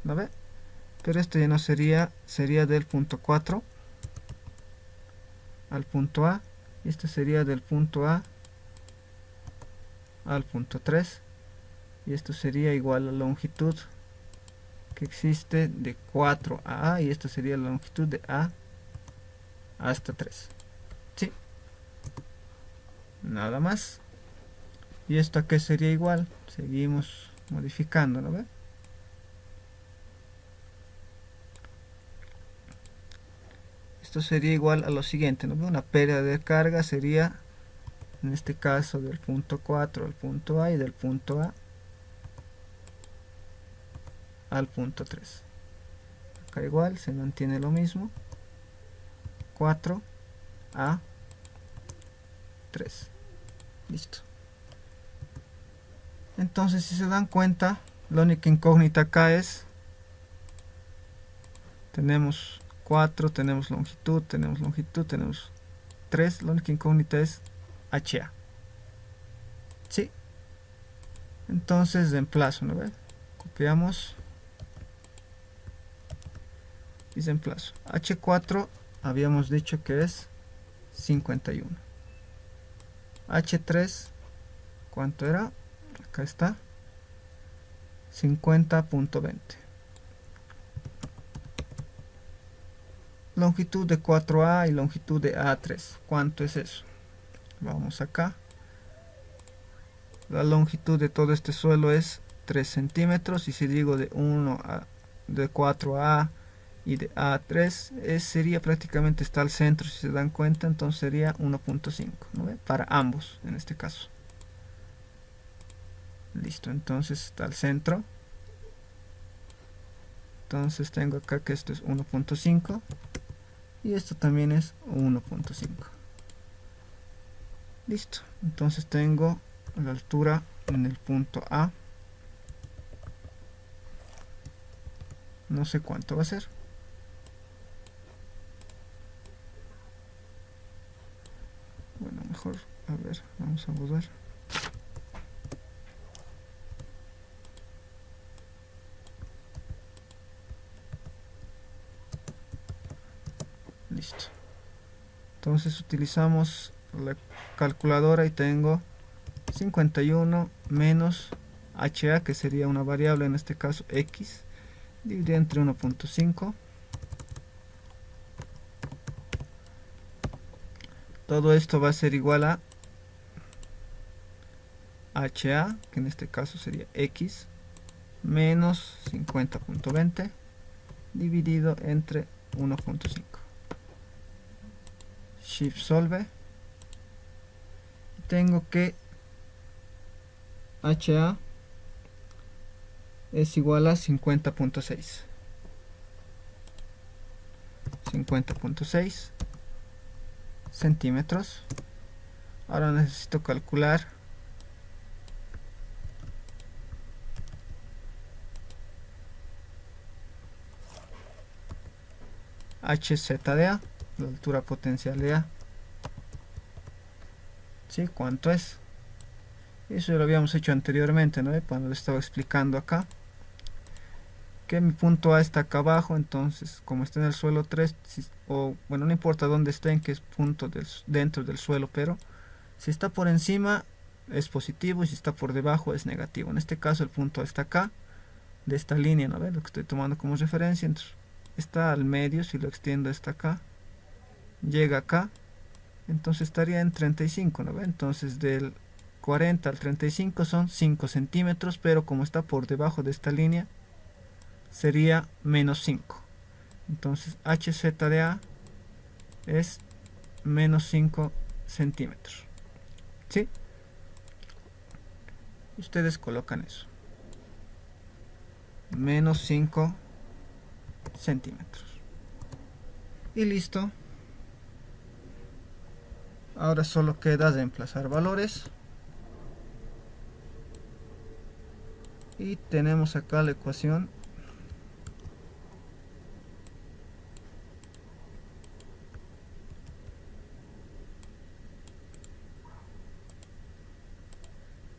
¿No ve? Pero esto ya no sería del punto 4 al punto A. Y esto sería del punto A al punto 3. Y esto sería igual a la longitud que existe de 4 a A. Y esto sería la longitud de A hasta 3. ¿Sí? Nada más. ¿Y esto a qué sería igual? Seguimos modificando, ¿no ve? Esto sería igual a lo siguiente, ¿no ve? Una pérdida de carga sería, en este caso, del punto 4 al punto A y del punto A al punto 3. Acá igual se mantiene lo mismo. 4 a 3. Listo. Entonces, si se dan cuenta, la única incógnita acá es, tenemos 4, tenemos longitud, tenemos 3. La única incógnita es HA. ¿Sí? Entonces reemplazo, ¿no ve? Copiamos y reemplazo. H4 habíamos dicho que es 51. H3, ¿cuánto era? Acá está. 50.20. Longitud de 4A y longitud de A3. ¿Cuánto es eso? Vamos acá. La longitud de todo este suelo es 3 centímetros. Y si digo de 4A y de A3, sería prácticamente está al centro, si se dan cuenta. Entonces sería 1.5, ¿no ve? Para ambos, en este caso. Listo, entonces está al centro. Entonces tengo acá que esto es 1.5 y esto también es 1.5. Listo, entonces tengo la altura en el punto A. No sé cuánto va a ser. Bueno, mejor, a ver, vamos a borrar. Listo. Entonces utilizamos la calculadora y tengo 51 menos HA, que sería una variable, en este caso X, dividido entre 1.5. Todo esto va a ser igual a HA, que en este caso sería X, menos 50.20, dividido entre 1.5. Shift solve. Tengo que HA es igual a 50.6. 50.6 centímetros. Ahora necesito calcular HZ de A, la altura potencial de A. ¿Sí? ¿Cuánto es? Eso ya lo habíamos hecho anteriormente, ¿no? Cuando lo estaba explicando acá. Que mi punto A está acá abajo, entonces como está en el suelo 3, o bueno, no importa dónde esté, en qué punto dentro del suelo, pero Si está por encima es positivo y si está por debajo es negativo. En este caso el punto está acá, de esta línea, ¿no ve? Lo que estoy tomando como referencia. Entonces, está al medio, si lo extiendo está acá, llega acá, entonces estaría en 35, ¿no ve? Entonces del 40 al 35 son 5 centímetros, pero como está por debajo de esta línea, sería menos 5. Entonces HZ de A es menos 5 centímetros. ¿Sí? Ustedes colocan eso. Menos 5 centímetros. Y listo. Ahora solo queda reemplazar valores. Y tenemos acá la ecuación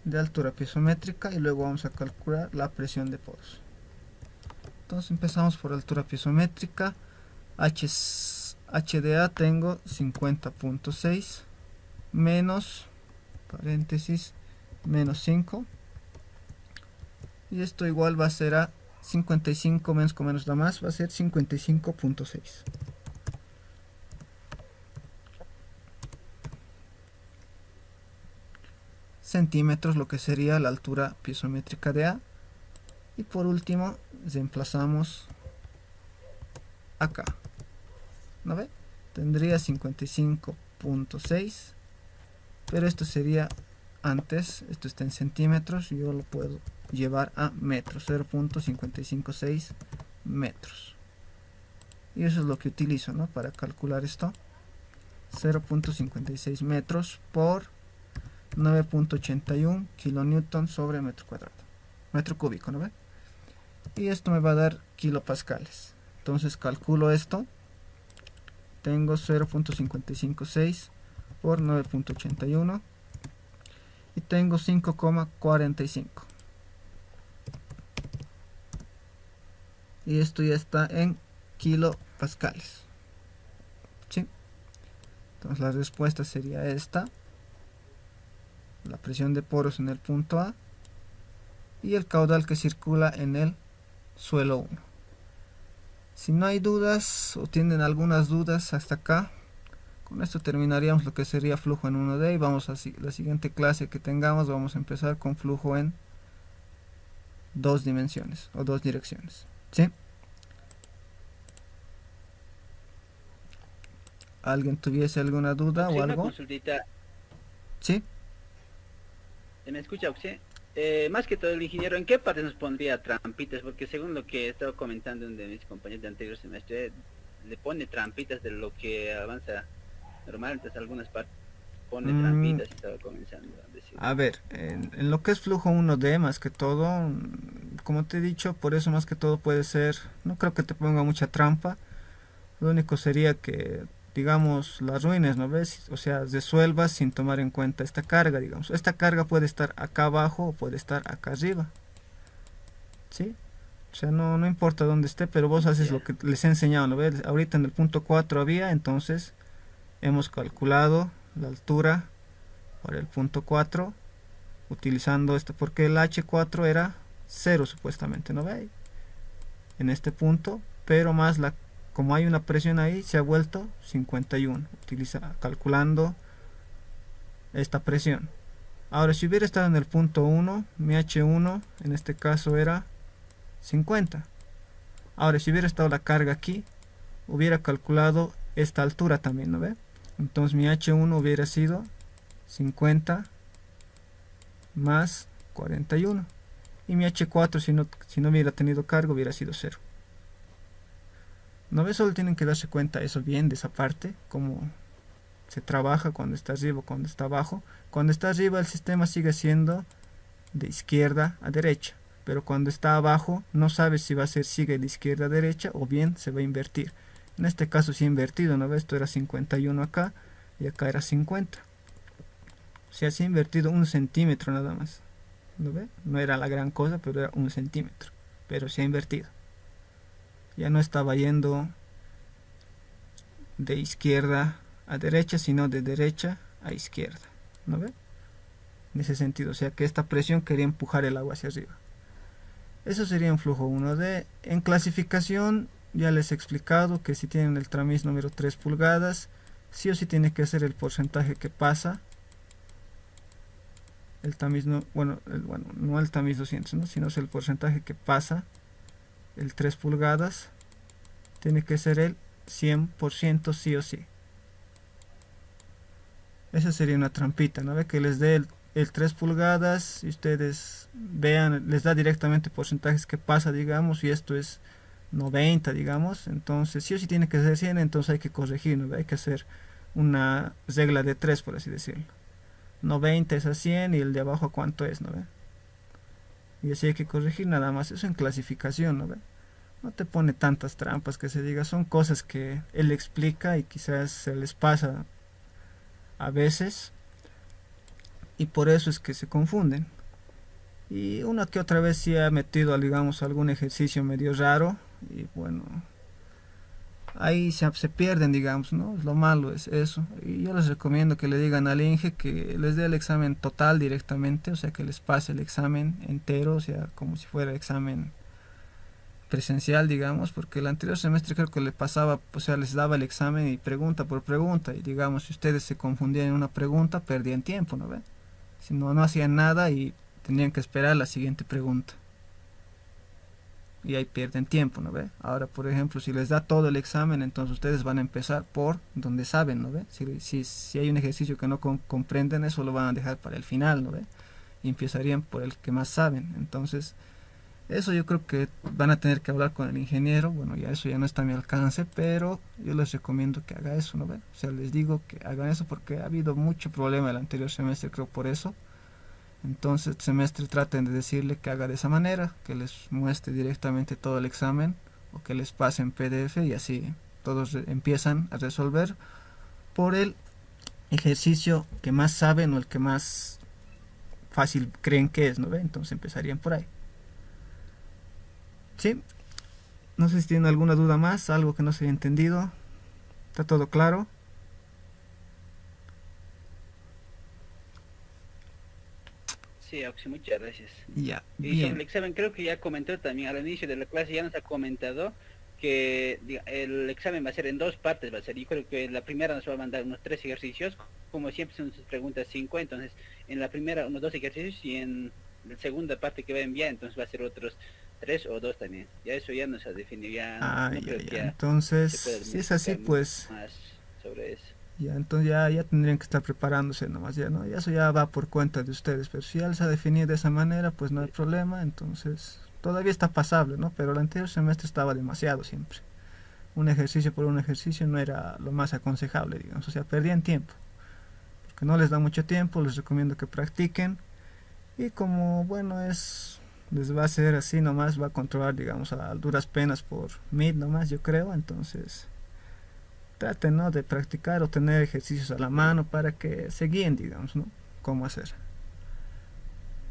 de altura piezométrica y luego vamos a calcular la presión de poros. Entonces empezamos por altura piezométrica. HDA tengo 50.6 menos, paréntesis, menos 5. Y esto igual va a ser a 55 menos con menos da más, va a ser 55.6. Centímetros, lo que sería la altura piezométrica de A. Y por último reemplazamos acá, ¿no ve? Tendría 55.6, pero esto sería antes, esto está en centímetros, yo lo puedo llevar a metros, 0.556 metros. Y eso es lo que utilizo, ¿no? Para calcular esto, 0.56 metros por 9.81 kilonewton sobre metro cuadrado, metro cúbico, ¿no ve? Y esto me va a dar kilopascales. Entonces calculo esto, tengo 0.556 por 9.81 y tengo 5,45. Y esto ya está en kilopascales. ¿Sí? Entonces la respuesta sería esta. La presión de poros en el punto A y el caudal que circula en el suelo 1. Si no hay dudas o tienen algunas dudas hasta acá, con esto terminaríamos lo que sería flujo en 1D y vamos a la siguiente clase que tengamos, vamos a empezar con flujo en 2 dimensiones o 2 direcciones. ¿Sí? ¿Alguien tuviese alguna duda o algo? Una consultita. ¿Sí? ¿Me escucha usted? Más que todo el ingeniero, ¿en qué parte nos pondría trampitas? Porque según lo que he estado comentando uno de mis compañeros de anterior semestre, le pone trampitas de lo que avanza normal, entonces algunas partes pone trampitas y estaba comenzando a decir. A ver, en lo que es flujo 1D más que todo, como te he dicho, por eso más que todo puede ser, no creo que te ponga mucha trampa, lo único sería que, digamos, las ruinas, ¿no ves? O sea, resuelvas sin tomar en cuenta esta carga, digamos. Esta carga puede estar acá abajo o puede estar acá arriba. ¿Sí? O sea, no importa dónde esté, pero vos haces lo que les he enseñado, ¿no ves? Ahorita en el punto 4 había, entonces hemos calculado la altura para el punto 4 utilizando esto, porque el H4 era 0 supuestamente, ¿no ve? En este punto, pero más como hay una presión ahí, se ha vuelto 51, calculando esta presión. Ahora, si hubiera estado en el punto 1, mi H1 en este caso era 50. Ahora, si hubiera estado la carga aquí, hubiera calculado esta altura también, ¿no ve? Entonces mi H1 hubiera sido 50 más 41. Y mi H4, si no hubiera tenido carga, hubiera sido 0. ¿No ves? Solo tienen que darse cuenta eso bien de esa parte, cómo se trabaja cuando está arriba o cuando está abajo. Cuando está arriba el sistema sigue siendo de izquierda a derecha, pero cuando está abajo no sabes si va a ser sigue de izquierda a derecha o bien se va a invertir. En este caso sí invertido, ¿no ves? Esto era 51 acá y acá era 50. O sea, sí invertido 1 centímetro nada más. ¿Lo ve? No era la gran cosa, pero era 1 centímetro. Pero sí ha invertido. Ya no estaba yendo de izquierda a derecha, sino de derecha a izquierda. ¿no ve? En ese sentido, o sea que esta presión quería empujar el agua hacia arriba. Eso sería en flujo 1D. En clasificación ya les he explicado que si tienen el tamiz número 3 pulgadas, sí o sí tiene que ser el porcentaje que pasa. El tamiz no, bueno, no el tamiz 200, ¿no? Sino es el porcentaje que pasa el 3 pulgadas. Tiene que ser el 100% sí o sí. Esa sería una trampita, ¿no ve? Que les dé el 3 pulgadas y ustedes vean, les da directamente porcentajes que pasa, digamos, y esto es 90, digamos, entonces sí o sí tiene que ser 100, entonces hay que corregir, ¿no? Hay que hacer una regla de 3, por así decirlo. 90 es a 100 y el de abajo a cuánto es, ¿no ve? Y así hay que corregir nada más, eso en clasificación, ¿no ve? No te pone tantas trampas que se diga, son cosas que él explica y quizás se les pasa a veces y por eso es que se confunden. Y una que otra vez sí ha metido, digamos, algún ejercicio medio raro y bueno, ahí se pierden, digamos, ¿no? Lo malo es eso. Y yo les recomiendo que le digan al Inge que les dé el examen total directamente, o sea, que les pase el examen entero, o sea, como si fuera examen presencial, digamos, porque el anterior semestre creo que le pasaba, o sea, les daba el examen y pregunta por pregunta, y digamos, si ustedes se confundían en una pregunta, perdían tiempo, ¿no ven? Si no, no hacían nada y tendrían que esperar la siguiente pregunta. Y ahí pierden tiempo, ¿no ve? Ahora, por ejemplo, si les da todo el examen, entonces ustedes van a empezar por donde saben, ¿no ve? Si hay un ejercicio que no comprenden, eso lo van a dejar para el final, ¿no ve? Y empezarían por el que más saben. Entonces, eso yo creo que van a tener que hablar con el ingeniero. Bueno, ya eso ya no está a mi alcance, pero yo les recomiendo que haga eso, ¿no ve? O sea, les digo que hagan eso porque ha habido mucho problema el anterior semestre, creo, por eso. Entonces, este semestre traten de decirle que haga de esa manera, que les muestre directamente todo el examen o que les pase en PDF y así todos empiezan a resolver por el ejercicio que más saben o el que más fácil creen que es, ¿no ve? Entonces empezarían por ahí. ¿Sí? No sé si tienen alguna duda más, algo que no se haya entendido. ¿Está todo claro? Sí, Oxy, muchas gracias. Ya, Y sobre el bien. examen, creo que ya comentó también al inicio de la clase, ya nos ha comentado que el examen va a ser en dos partes, va a ser, yo creo que la primera nos va a mandar unos 3 ejercicios, como siempre son sus preguntas 5, entonces en la primera unos 2 ejercicios y en la segunda parte que va a enviar, entonces va a ser otros 3 o 2 también. Ya eso ya nos ha definido, ya Ah, no ya, creo que ya. ya Entonces, se pueda si es así, modificar pues más sobre eso. ya, entonces ya tendrían que estar preparándose nomás, ya, ¿no? Y eso ya va por cuenta de ustedes, pero si ya les ha definido de esa manera, pues no hay problema, entonces todavía está pasable, ¿no? Pero el anterior semestre estaba demasiado siempre. Un ejercicio por un ejercicio no era lo más aconsejable, digamos, o sea, perdían tiempo. Porque no les da mucho tiempo, les recomiendo que practiquen y como, bueno, les va a hacer así nomás, va a controlar, digamos, a duras penas por Meet nomás, yo creo, entonces traten, ¿no?, de practicar o tener ejercicios a la mano para que se guíen, digamos, ¿no?, cómo hacer.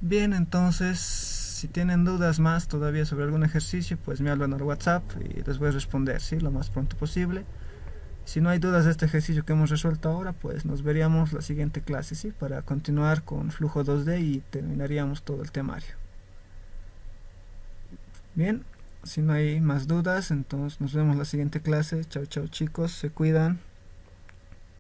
Bien, entonces, si tienen dudas más todavía sobre algún ejercicio, pues me hablan al WhatsApp y les voy a responder, ¿sí?, lo más pronto posible. Si no hay dudas de este ejercicio que hemos resuelto ahora, pues nos veríamos la siguiente clase, ¿sí?, para continuar con flujo 2D y terminaríamos todo el temario. Bien, si no hay más dudas, entonces nos vemos la siguiente clase. Chao, chao chicos, se cuidan.